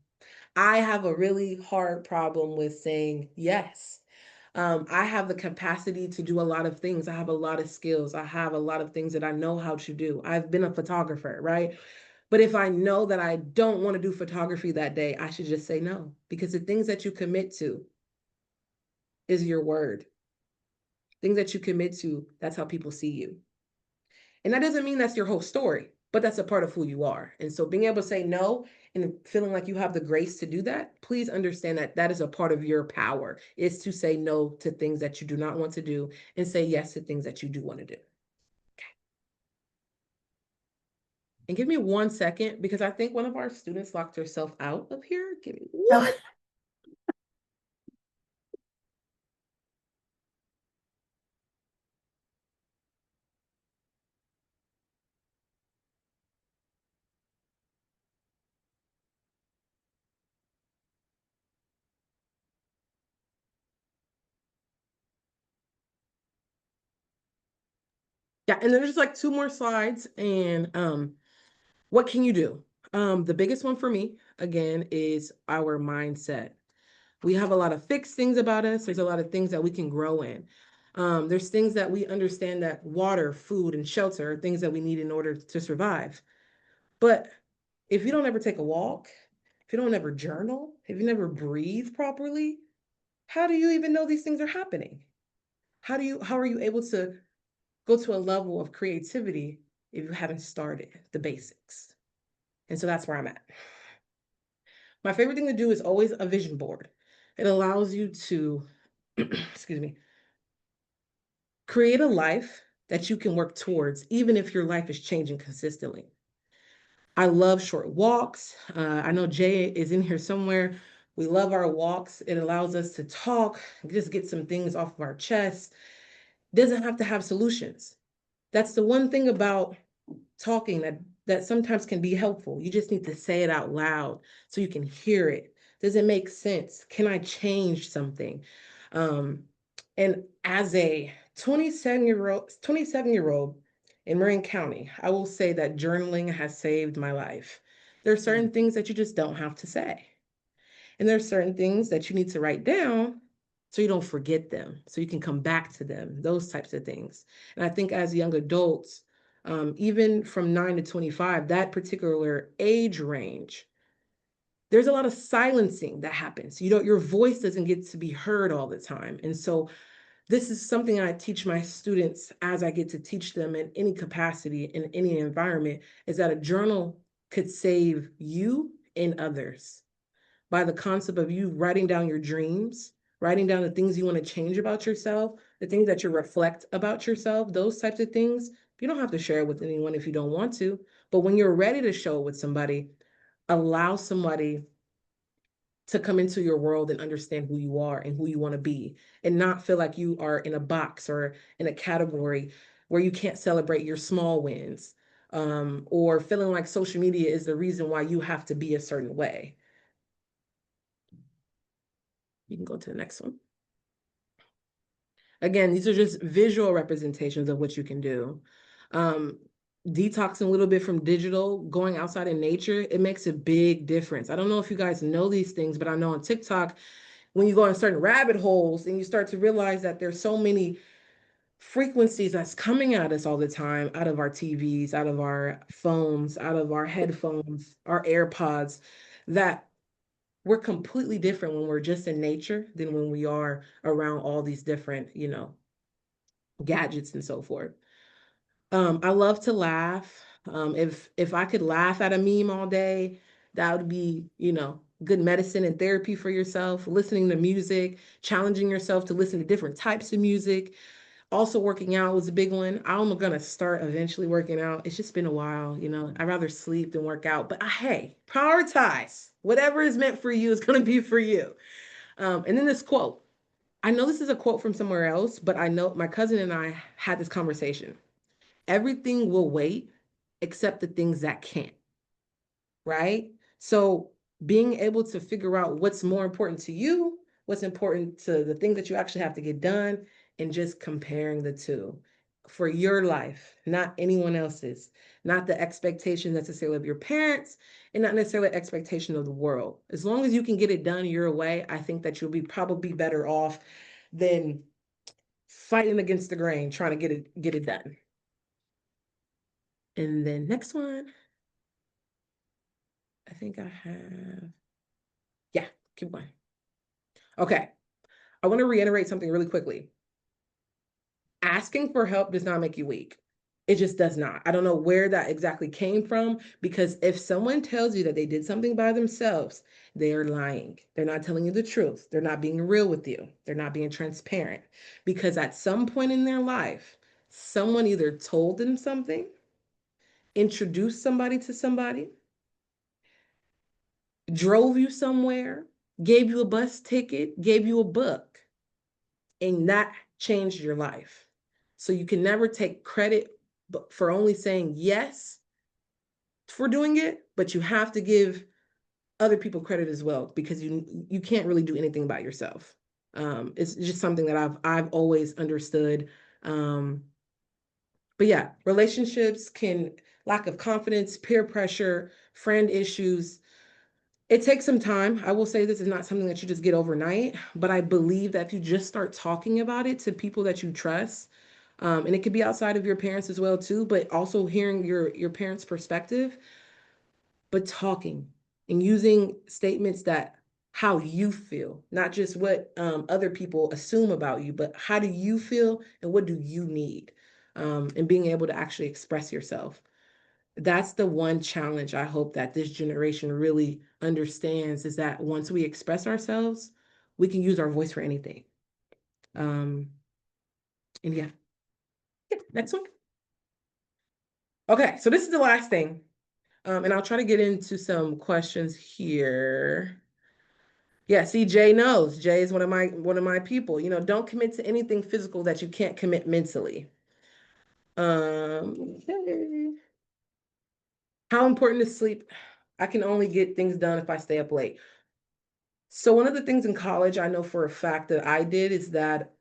I have a really hard problem with saying yes. I have the capacity to do a lot of things. I have a lot of skills. I have a lot of things that I know how to do. I've been a photographer, right? But if I know that I don't want to do photography that day, I should just say no, because the things that you commit to is your word. Things that you commit to, that's how people see you. And that doesn't mean that's your whole story, but that's a part of who you are. And so being able to say no and feeling like you have the grace to do that, please understand that that is a part of your power, is to say no to things that you do not want to do and say yes to things that you do want to do. And give me 1 second because I think one of our students locked herself out of here. Give me Oh. one. Yeah, and there's like 2 more slides. And what can you do? The biggest one for me, again, is our mindset. We have a lot of fixed things about us. There's a lot of things that we can grow in. There's things that we understand that water, food, and shelter are things that we need in order to survive. But if you don't ever take a walk, if you don't ever journal, if you never breathe properly, how do you even know these things are happening? How are you able to go to a level of creativity if you haven't started the basics? And so that's where I'm at. My favorite thing to do is always a vision board. It allows you to, excuse me, create a life that you can work towards, even if your life is changing consistently. I love short walks. I know Jay is in here somewhere. We love our walks. It allows us to talk, just get some things off of our chest. Doesn't have to have solutions. That's the one thing about talking that sometimes can be helpful. You just need to say it out loud so you can hear it. Does it make sense? Can I change something? Um, and as a 27-year old in Marin County, I will say that journaling has saved my life. There are certain things that you just don't have to say. And there are certain things that you need to write down so you don't forget them, so you can come back to them, those types of things. And I think as young adults, even from 9 to 25, that particular age range, there's a lot of silencing that happens. Your voice doesn't get to be heard all the time. And so this is something I teach my students as I get to teach them in any capacity, in any environment, is that a journal could save you and others by the concept of you writing down your dreams, writing down the things you want to change about yourself, the things that you reflect about yourself, those types of things. You don't have to share it with anyone if you don't want to. But when you're ready to show it with somebody, allow somebody to come into your world and understand who you are and who you want to be, and not feel like you are in a box or in a category where you can't celebrate your small wins, or feeling like social media is the reason why you have to be a certain way. You can go to the next one. Again, these are just visual representations of what you can do. Detoxing a little bit from digital, going outside in nature, it makes a big difference. I don't know if you guys know these things, but I know on TikTok, when you go on certain rabbit holes and you start to realize that there's so many frequencies that's coming at us all the time, out of our TVs, out of our phones, out of our headphones, our AirPods, that we're completely different when we're just in nature than when we are around all these different, gadgets and so forth. I love to laugh. If I could laugh at a meme all day, that would be, good medicine and therapy for yourself. Listening to music, challenging yourself to listen to different types of music. Also, working out was a big one. I'm gonna start eventually working out. It's just been a while, I'd rather sleep than work out. But hey, prioritize. Whatever is meant for you is gonna be for you. And then this quote. I know this is a quote from somewhere else, but I know my cousin and I had this conversation. Everything will wait except the things that can't, right? So being able to figure out what's more important to you, what's important to the things that you actually have to get done, and just comparing the two for your life, not anyone else's, not the expectation necessarily of your parents, and not necessarily expectation of the world. As long as you can get it done your way, I think that you'll be probably better off than fighting against the grain, trying to get it done. And then next one, I think I have, yeah, keep going. Okay, I want to reiterate something really quickly. Asking for help does not make you weak. It just does not. I don't know where that exactly came from, because if someone tells you that they did something by themselves, they are lying. They're not telling you the truth. They're not being real with you. They're not being transparent, because at some point in their life, someone either told them something, introduced somebody to somebody, drove you somewhere, gave you a bus ticket, gave you a book, and that changed your life. So you can never take credit for only saying yes for doing it, but you have to give other people credit as well, because you can't really do anything by yourself. It's just something that I've always understood. But yeah, relationships can, lack of confidence, peer pressure, friend issues. It takes some time. I will say this is not something that you just get overnight, but I believe that if you just start talking about it to people that you trust, and it could be outside of your parents as well too, but also hearing your parents' perspective, but talking and using statements that how you feel, not just what other people assume about you, but how do you feel and what do you need, and being able to actually express yourself. That's the one challenge I hope that this generation really understands, is that once we express ourselves, we can use our voice for anything. And yeah, next one. Okay, so this is the last thing. And I'll try to get into some questions here. Yeah, see, Jay knows. Jay is one of my people. Don't commit to anything physical that you can't commit mentally. Okay. How important is sleep? I can only get things done if I stay up late. So one of the things in college I know for a fact that I did is that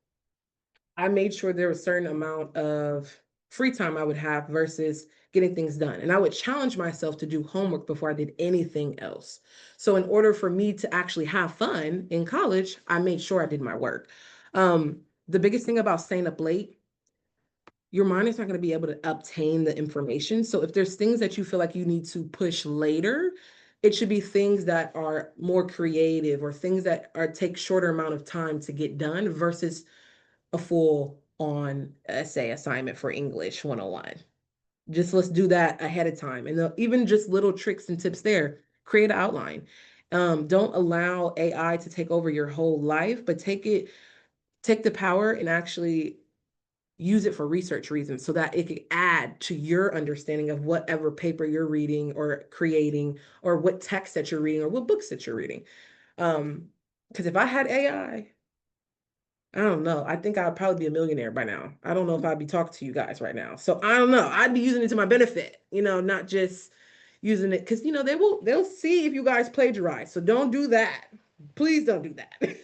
I made sure there was a certain amount of free time I would have versus getting things done. And I would challenge myself to do homework before I did anything else. So in order for me to actually have fun in college, I made sure I did my work. The biggest thing about staying up late, your mind is not going to be able to obtain the information. So if there's things that you feel like you need to push later, it should be things that are more creative or things that are take shorter amount of time to get done versus a full on essay assignment for English 101. Just let's do that ahead of time. And even just little tricks and tips there, create an outline. Don't allow AI to take over your whole life, but take the power and actually use it for research reasons so that it can add to your understanding of whatever paper you're reading or creating, or what text that you're reading, or what books that you're reading. Because if I had AI, I don't know. I think I'd probably be a millionaire by now. I don't know if I'd be talking to you guys right now. So I don't know. I'd be using it to my benefit, not just using it because they'll see if you guys plagiarize. So don't do that. Please don't do that.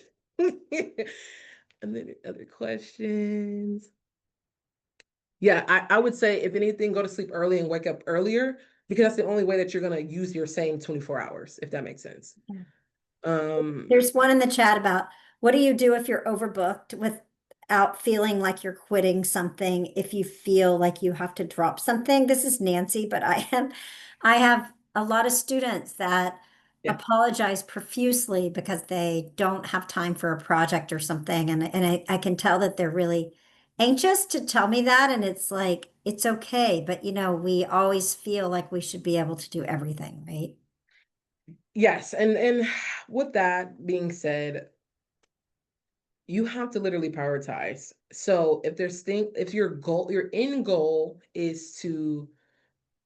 And then other questions. Yeah, I would say if anything, go to sleep early and wake up earlier, because that's the only way that you're gonna use your same 24 hours, if that makes sense. Yeah. Um, There's one in the chat about what do you do if you're overbooked without feeling like you're quitting something if you feel like you have to drop something. This is Nancy, but I have a lot of students that Yeah. apologize profusely because they don't have time for a project or something. And I can tell that they're really anxious to tell me that. And it's like, it's okay. But we always feel like we should be able to do everything, right? Yes, and with that being said, you have to literally prioritize. So if your end goal is to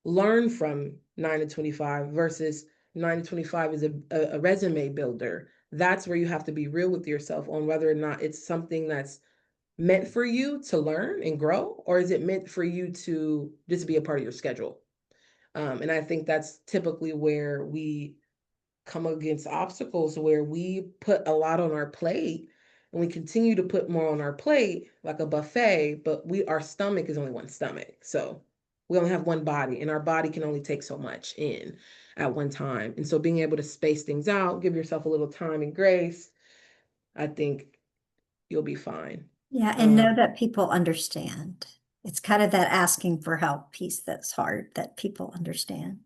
learn from 9 to 25 versus 9 to 25 is a resume builder, that's where you have to be real with yourself on whether or not it's something that's meant for you to learn and grow, or is it meant for you to just be a part of your schedule. And I think that's typically where we come against obstacles, where we put a lot on our plate and we continue to put more on our plate like a buffet, but our stomach is only one stomach. So we only have one body, and our body can only take so much in at one time. And so being able to space things out, give yourself a little time and grace, I think you'll be fine. Yeah, and know that people understand. It's kind of that asking for help piece that's hard that people understand.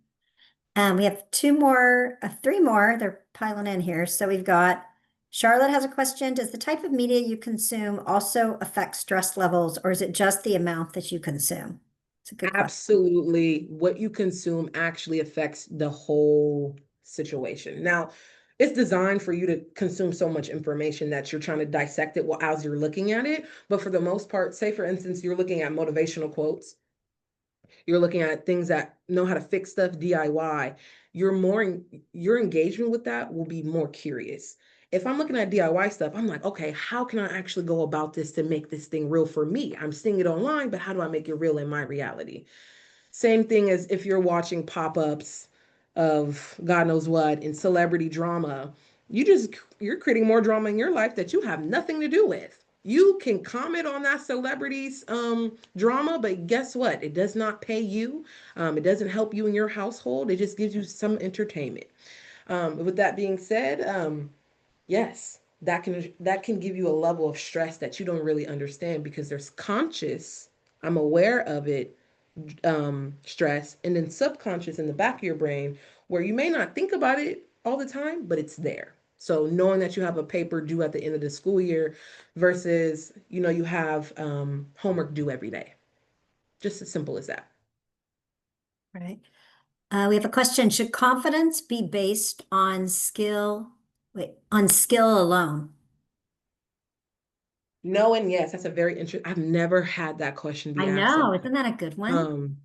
We have three more. They're piling in here. So we've got Charlotte has a question. Does the type of media you consume also affect stress levels, or is it just the amount that you consume? It's a good question. Absolutely. What you consume actually affects the whole situation. Now, it's designed for you to consume so much information that you're trying to dissect it as you're looking at it. But for the most part, say for instance, you're looking at motivational quotes. You're looking at things that know how to fix stuff DIY. Your engagement with that will be more curious. If I'm looking at DIY stuff, I'm like, okay, how can I actually go about this to make this thing real for me? I'm seeing it online, but how do I make it real in my reality? Same thing as if you're watching pop-ups of God knows what in celebrity drama. You're creating more drama in your life that you have nothing to do with. You can comment on that celebrity's drama, but guess what? It does not pay you. It doesn't help you in your household. It just gives you some entertainment. With that being said, yes, that can give you a level of stress that you don't really understand because there's conscious, I'm aware of it, stress, and then subconscious in the back of your brain where you may not think about it all the time, but it's there. So knowing that you have a paper due at the end of the school year versus, you have homework due every day. Just as simple as that. Right. We have a question. Should confidence be based on on skill alone? No and yes, that's a very interesting. I've never had that question be I asked of know. me. Isn't that a good one?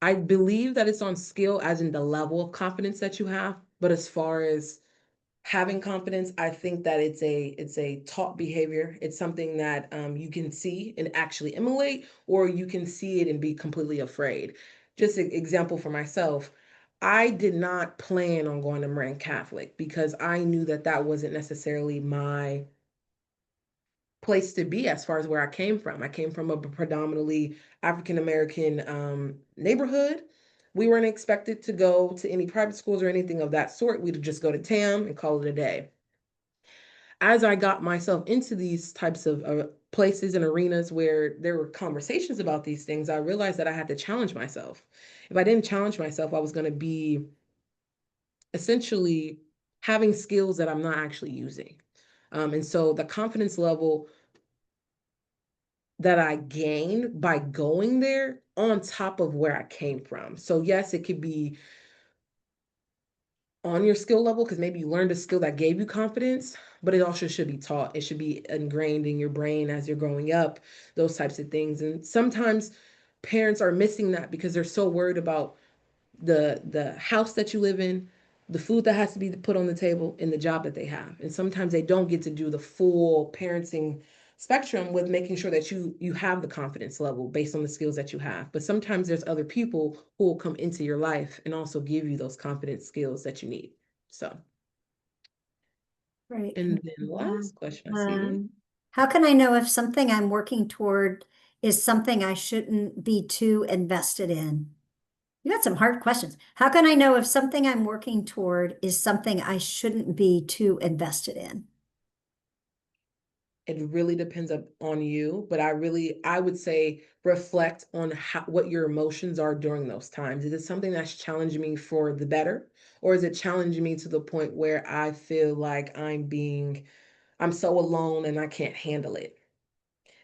I believe that it's on skill as in the level of confidence that you have, but as far as having confidence, I think that it's a taught behavior. It's something that you can see and actually emulate, or you can see it and be completely afraid. Just an example for myself, I did not plan on going to Marin Catholic because I knew that that wasn't necessarily my place to be as far as where I came from. I came from a predominantly African American neighborhood. We weren't expected to go to any private schools or anything of that sort. We'd just go to TAM and call it a day. As I got myself into these types of places and arenas where there were conversations about these things, I realized that I had to challenge myself. If I didn't challenge myself, I was going to be essentially having skills that I'm not actually using. And so the confidence level that I gained by going there on top of where I came from. So yes, it could be on your skill level because maybe you learned a skill that gave you confidence, but it also should be taught. It should be ingrained in your brain as you're growing up, those types of things. And sometimes parents are missing that because they're so worried about the house that you live in, the food that has to be put on the table, and the job that they have. And sometimes they don't get to do the full parenting spectrum with making sure that you have the confidence level based on the skills that you have. But sometimes there's other people who will come into your life and also give you those confidence skills that you need. So, Right. and then last question I see. How can I know if something I'm working toward is something I shouldn't be too invested in? You got some hard questions. How can I know if something I'm working toward is something I shouldn't be too invested in? It really depends on you, but I would say reflect on what your emotions are during those times. Is it something that's challenging me for the better, or is it challenging me to the point where I feel like I'm so alone and I can't handle it?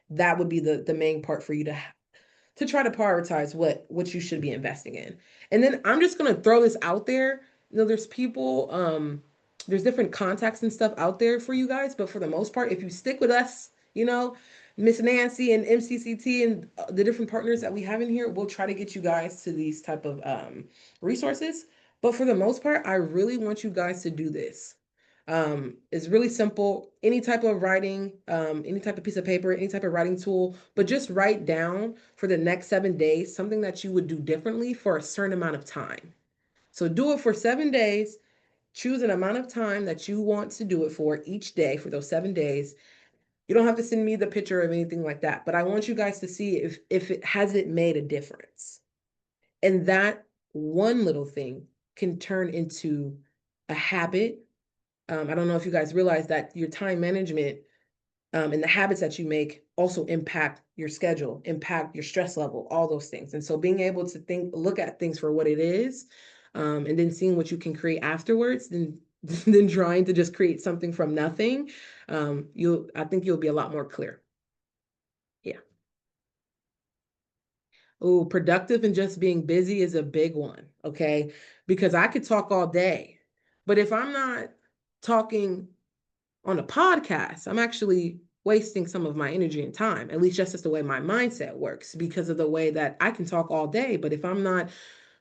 That would be the main part for you to try to prioritize what you should be investing in. And then I'm just gonna throw this out there. There's people, there's different contacts and stuff out there for you guys, but for the most part, if you stick with us, Miss Nancy and MCCT and the different partners that we have in here, we'll try to get you guys to these type of resources. But for the most part, I really want you guys to do this. It's really simple. Any type of writing, any type of piece of paper, any type of writing tool, but just write down for the next 7 days something that you would do differently for a certain amount of time. So do it for 7 days. Choose an amount of time that you want to do it for each day for those 7 days. You don't have to send me the picture of anything like that, but I want you guys to see if it hasn't made a difference. And that one little thing can turn into a habit. I don't know if you guys realize that your time management and the habits that you make also impact your schedule, impact your stress level, all those things. And so being able to look at things for what it is, and then seeing what you can create afterwards, then than trying to just create something from nothing, I think you'll be a lot more clear. Yeah. Oh, productive and just being busy is a big one. Okay. Because I could talk all day, but if I'm not talking on a podcast, I'm actually wasting some of my energy and time. At least just as the way my mindset works, because of the way that I can talk all day, but if I'm not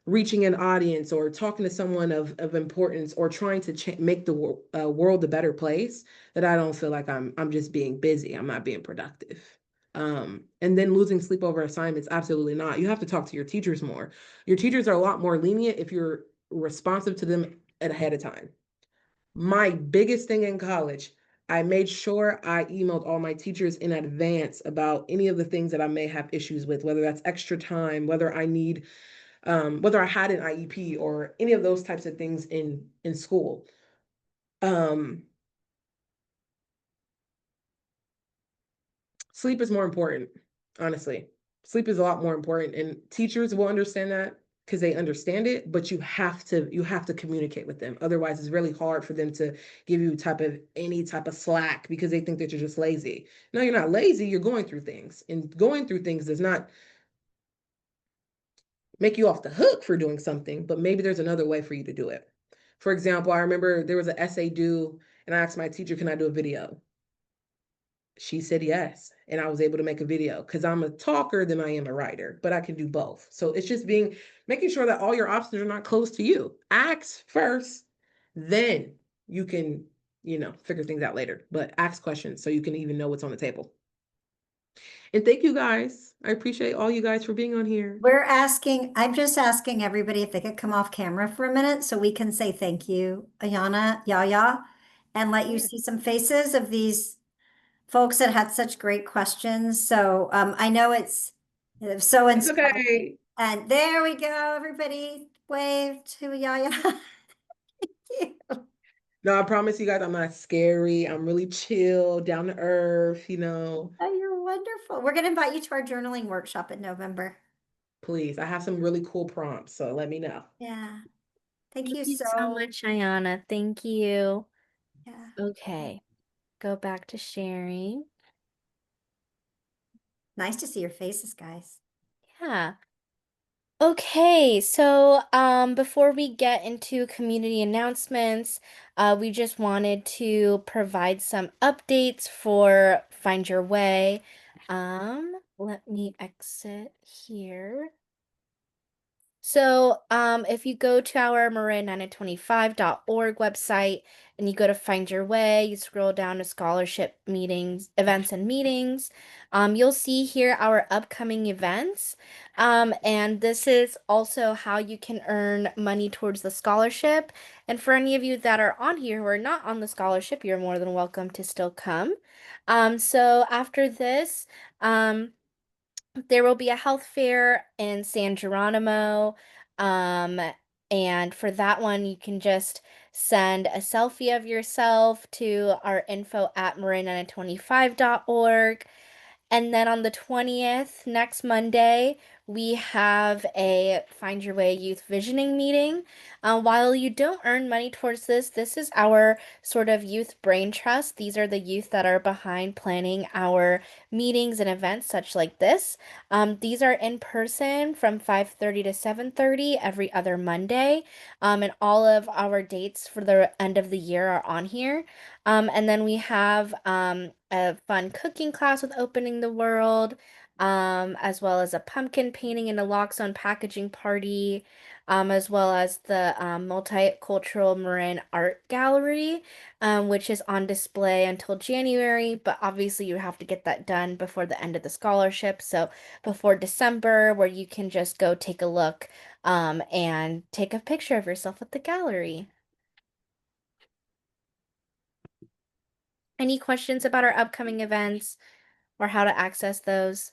reaching an audience or talking to someone of importance or trying to make the world a better place, that I don't feel like I'm just being busy. I'm not being productive. And then losing sleep over assignments, absolutely not. You have to talk to your teachers more. Your teachers are a lot more lenient if you're responsive to them ahead of time. My biggest thing in college, I made sure I emailed all my teachers in advance about any of the things that I may have issues with, whether that's extra time, whether I need, whether I had an IEP or any of those types of things in school. Sleep is more important, honestly. Sleep is a lot more important, and teachers will understand that because they understand it, but you have to communicate with them. Otherwise, it's really hard for them to give you any type of slack because they think that you're just lazy. No, you're not lazy, you're going through things. And going through things does not make you off the hook for doing something, but maybe there's another way for you to do it. For example, I remember there was an essay due, and I asked my teacher, can I do a video? She said yes, and I was able to make a video because I'm a talker than I am a writer, but I can do both. So it's just making sure that all your options are not closed to you. Ask first, then you can, figure things out later. But ask questions so you can even know what's on the table. And thank you guys. I appreciate all you guys for being on here. I'm just asking everybody if they could come off camera for a minute so we can say thank you, Ayana, Yaya, and let you see some faces of these folks that had such great questions. So I know it's so It's inspiring. okay. And there we go, everybody wave to Yaya. Thank you. No, I promise you guys, I'm not scary. I'm really chill, down to earth, Oh, you're wonderful. We're going to invite you to our journaling workshop in November. Please. I have some really cool prompts, so let me know. Yeah. Thank Thank you you so much, Ayana. Thank you. Yeah. Okay, go back to sharing. Nice to see your faces, guys. Yeah. Okay, so before we get into community announcements, we just wanted to provide some updates for Find Your Way. Let me exit here. So, if you go to our marin925.org website and you go to Find Your Way, you scroll down to scholarship meetings, events and meetings, you'll see here our upcoming events. And this is also how you can earn money towards the scholarship. And for any of you that are on here who are not on the scholarship, you're more than welcome to still come. So after this, there will be a health fair in San Geronimo. Um, and for that one, you can just send a selfie of yourself to our info at marin925.org. And then on the 20th, next Monday, we have a Find Your Way Youth Visioning meeting. While you don't earn money towards this, this is our sort of youth brain trust. These are the youth that are behind planning our meetings and events such like this. These are in person from 5:30 to 7:30 every other Monday. And all of our dates for the end of the year are on here. And then we have a fun cooking class with Opening the World, as well as a pumpkin painting and a lock zone packaging party, as well as the multicultural Marin Art Gallery, which is on display until January, but obviously you have to get that done before the end of the scholarship, so before December, where you can just go take a look and take a picture of yourself at the gallery. Any questions about our upcoming events or how to access those?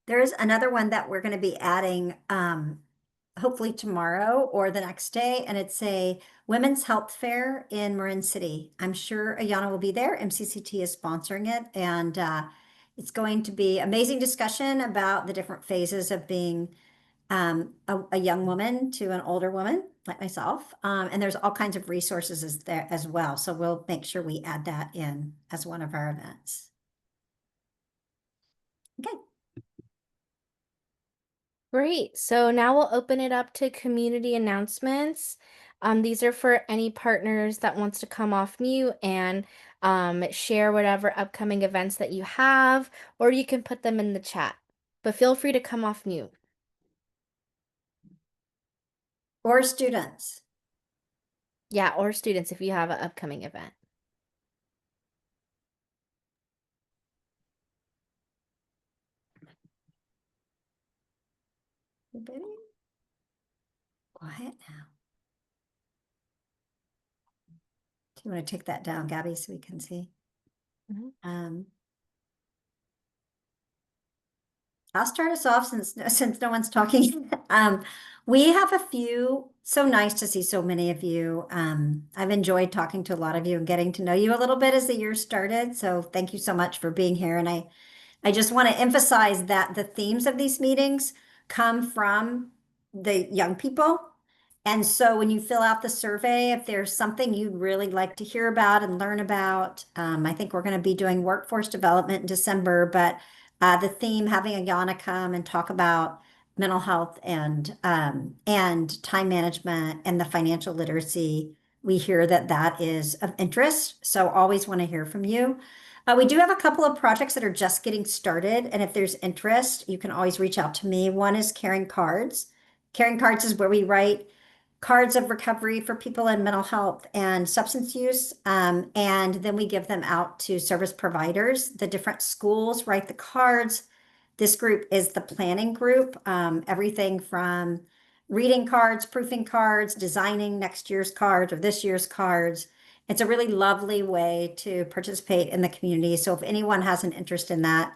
There's another one that we're going to be adding hopefully tomorrow or the next day, and it's a women's health fair in Marin City. I'm sure Ayana will be there. MCCT is sponsoring it, and it's going to be amazing discussion about the different phases of being a young woman to an older woman like myself. And there's all kinds of resources there as well. So we'll make sure we add that in as one of our events. Okay. Great. So now we'll open it up to community announcements. These are for any partners that wants to come off mute and share whatever upcoming events that you have, or you can put them in the chat. But feel free to come off mute. Or students. Yeah, or students if you have an upcoming event. Everybody? Quiet now. Do you want to take that down, Gabby, so we can see? I'll start us off since no one's talking. We have a few. So nice to see so many of you. I've enjoyed talking to a lot of you and getting to know you a little bit as the year started. So thank you so much for being here. And I just want to emphasize that the themes of these meetings come from the young people. And so when you fill out the survey, if there's something you'd really like to hear about and learn about, I think we're going to be doing workforce development in December, but the theme, having Ayana come and talk about mental health and time management and the financial literacy, we hear that that is of interest. So always want to hear from you. We do have a couple of projects that are just getting started, and if there's interest, you can always reach out to me. One is Caring Cards. Caring Cards is where we write cards of recovery for people in mental health and substance use. And then we give them out to service providers. The different schools write the cards. This group is the planning group, everything from reading cards, proofing cards, designing next year's cards or this year's cards. It's a really lovely way to participate in the community. So if anyone has an interest in that,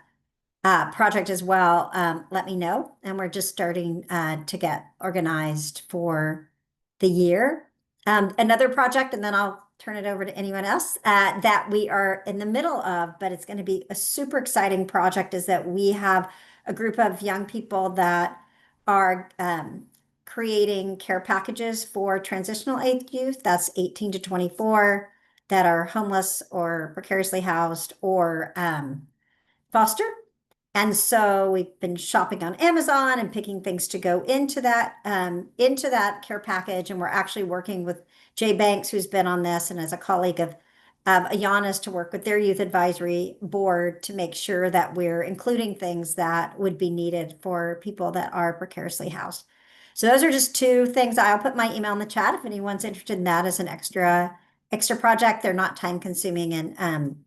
project as well, let me know. And we're just starting to get organized for the year. Another project, and then I'll turn it over to anyone else that we are in the middle of, but it's going to be a super exciting project, is that we have a group of young people that are creating care packages for transitional age youth. That's 18 to 24 that are homeless or precariously housed or foster. And so we've been shopping on Amazon and picking things to go into that care package. And we're actually working with Jay Banks, who's been on this and as a colleague of Ayana's, to work with their youth advisory board to make sure that we're including things that would be needed for people that are precariously housed. So those are just two things. I'll put my email in the chat if anyone's interested in that as an extra project. They're not time consuming and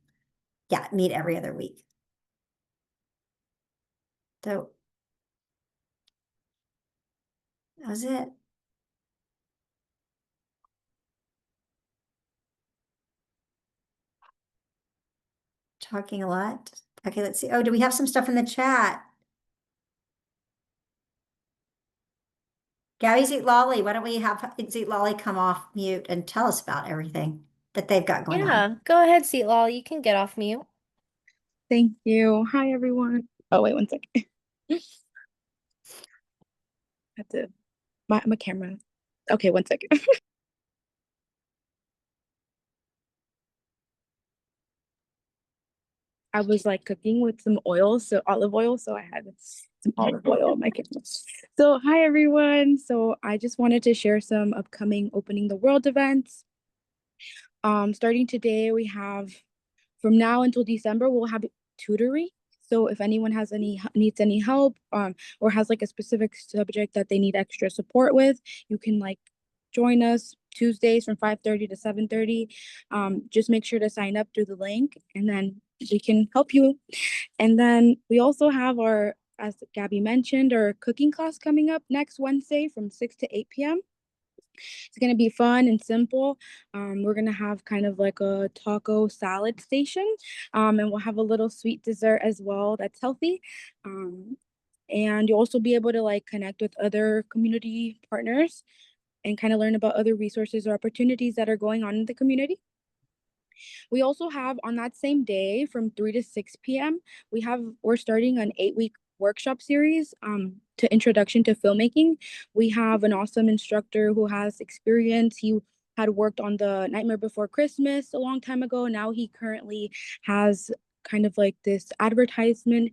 yeah, meet every other week. So that was it. Talking a lot. Okay, let's see. Oh, do we have some stuff in the chat? Gabby's Eat Lolly. Why don't we have Eat Lolly come off mute and tell us about everything that they've got going on? Yeah, go ahead, Seatlal. You can get off mute. Thank you. Hi, everyone. Oh, wait, one second. Have to, my camera. Okay, one second. I was like cooking with some oil, so olive oil, so I had some olive oil on my camera. So hi, everyone. So I just wanted to share some upcoming Opening the World events. Starting today, we have, from now until December, we'll have tutoring. So if anyone has needs any help, or has like a specific subject that they need extra support with, you can like join us Tuesdays from 5:30 to 7:30. Just make sure to sign up through the link, and then we can help you. And then we also have our, as Gabby mentioned, our cooking class coming up next Wednesday from 6 to 8 p.m. It's going to be fun and simple. We're going to have kind of like a taco salad station, and we'll have a little sweet dessert as well that's healthy. And you'll also be able to like connect with other community partners and kind of learn about other resources or opportunities that are going on in the community. We also have on that same day from 3 to 6 p.m., we're starting an 8-week workshop series to introduction to filmmaking. We have an awesome instructor who has experience. He had worked on the Nightmare Before Christmas a long time ago. Now he currently has kind of like this advertisement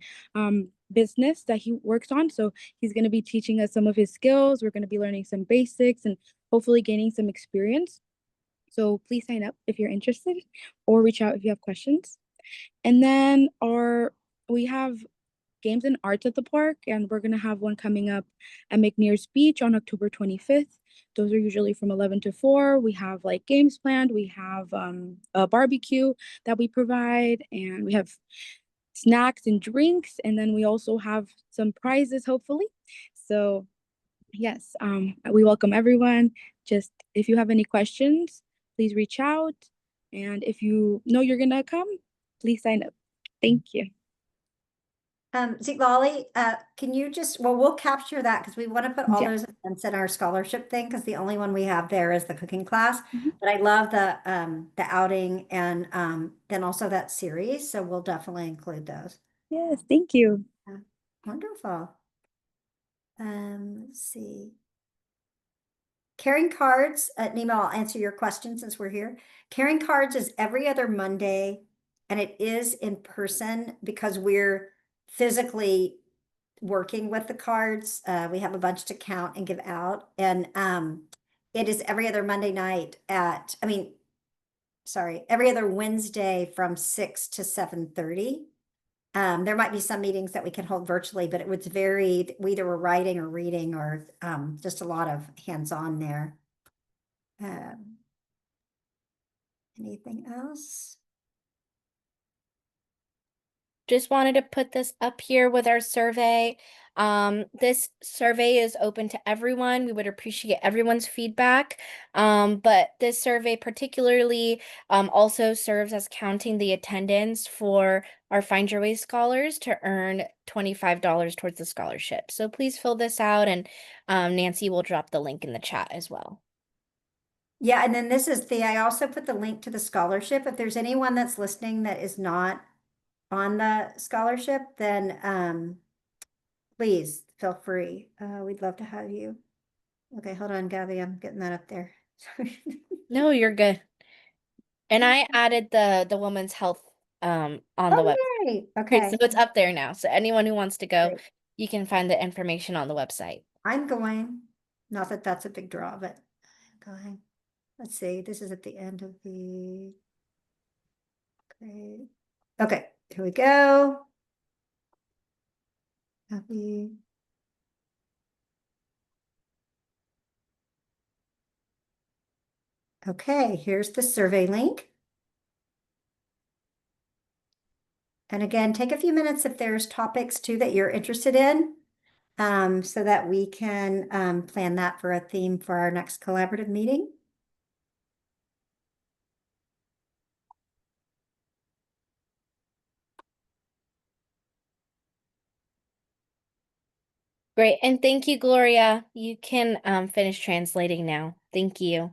business that he works on. So he's going to be teaching us some of his skills. We're going to be learning some basics and hopefully gaining some experience. So please sign up if you're interested or reach out if you have questions. And then we have games and arts at the park, and we're gonna have one coming up at McNear's Beach on October 25th. Those are usually from 11 to 4. We have like games planned. We have a barbecue that we provide, and we have snacks and drinks, and then we also have some prizes, hopefully. So yes, we welcome everyone. Just if you have any questions, please reach out. And if you know you're gonna come, please sign up. Thank you. Zitlali, can you just, well, we'll capture that because we want to put all Yeah. those events in our scholarship thing because the only one we have there is the cooking class. Mhm. But I love the outing and then also that series. So we'll definitely include those. Yes, thank you. Wonderful. Let's see. Carrying cards, Nima, I'll answer your question since we're here. Carrying cards is every other Monday, and it is in person because we're physically working with the cards. We have a bunch to count and give out, and it is every other Monday night every other Wednesday from 6 to 7:30. There might be some meetings that we can hold virtually, but it was we either were writing or reading or just a lot of hands-on there. Anything else? Just wanted to put this up here with our survey. This survey is open to everyone. We would appreciate everyone's feedback. But this survey particularly also serves as counting the attendance for our Find Your Way scholars to earn $25 towards the scholarship. So please fill this out, and Nancy will drop the link in the chat as well. Yeah, and then I also put the link to the scholarship. If there's anyone that's listening that is not on the scholarship, then please feel free. We'd love to have you. Okay, hold on, Gabby. I'm getting that up there. Sorry. No, you're good. And I added the women's health on the website. Yay. So Okay. it's up there now. So anyone who wants to go, Great. you can find the information on the website. I'm going. Not that that's a big draw, but I'm going. Let's see. This is at the end of the. Great. Okay, here we go. Copy. Okay, here's the survey link. And again, take a few minutes if there's topics too that you're interested in, so that we can plan that for a theme for our next collaborative meeting. Great. And thank you, Gloria. You can finish translating now. Thank you.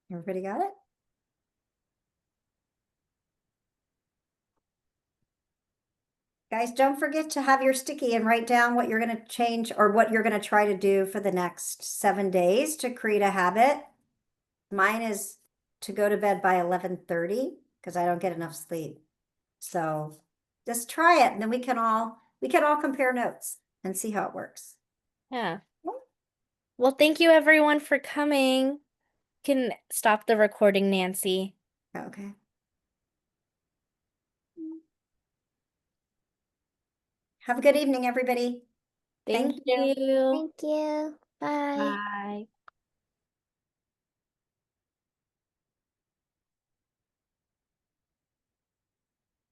Everybody got it? Guys, don't forget to have your sticky and write down what you're going to change or what you're going to try to do for the next 7 days to create a habit. Mine is to go to bed by 11:30 because I don't get enough sleep. So just try it and then we can all compare notes and see how it works. Yeah. Well, thank you everyone for coming. You can stop the recording, Nancy. Okay. Have a good evening, everybody. Thank Thank you. you. Thank you. Bye. Bye.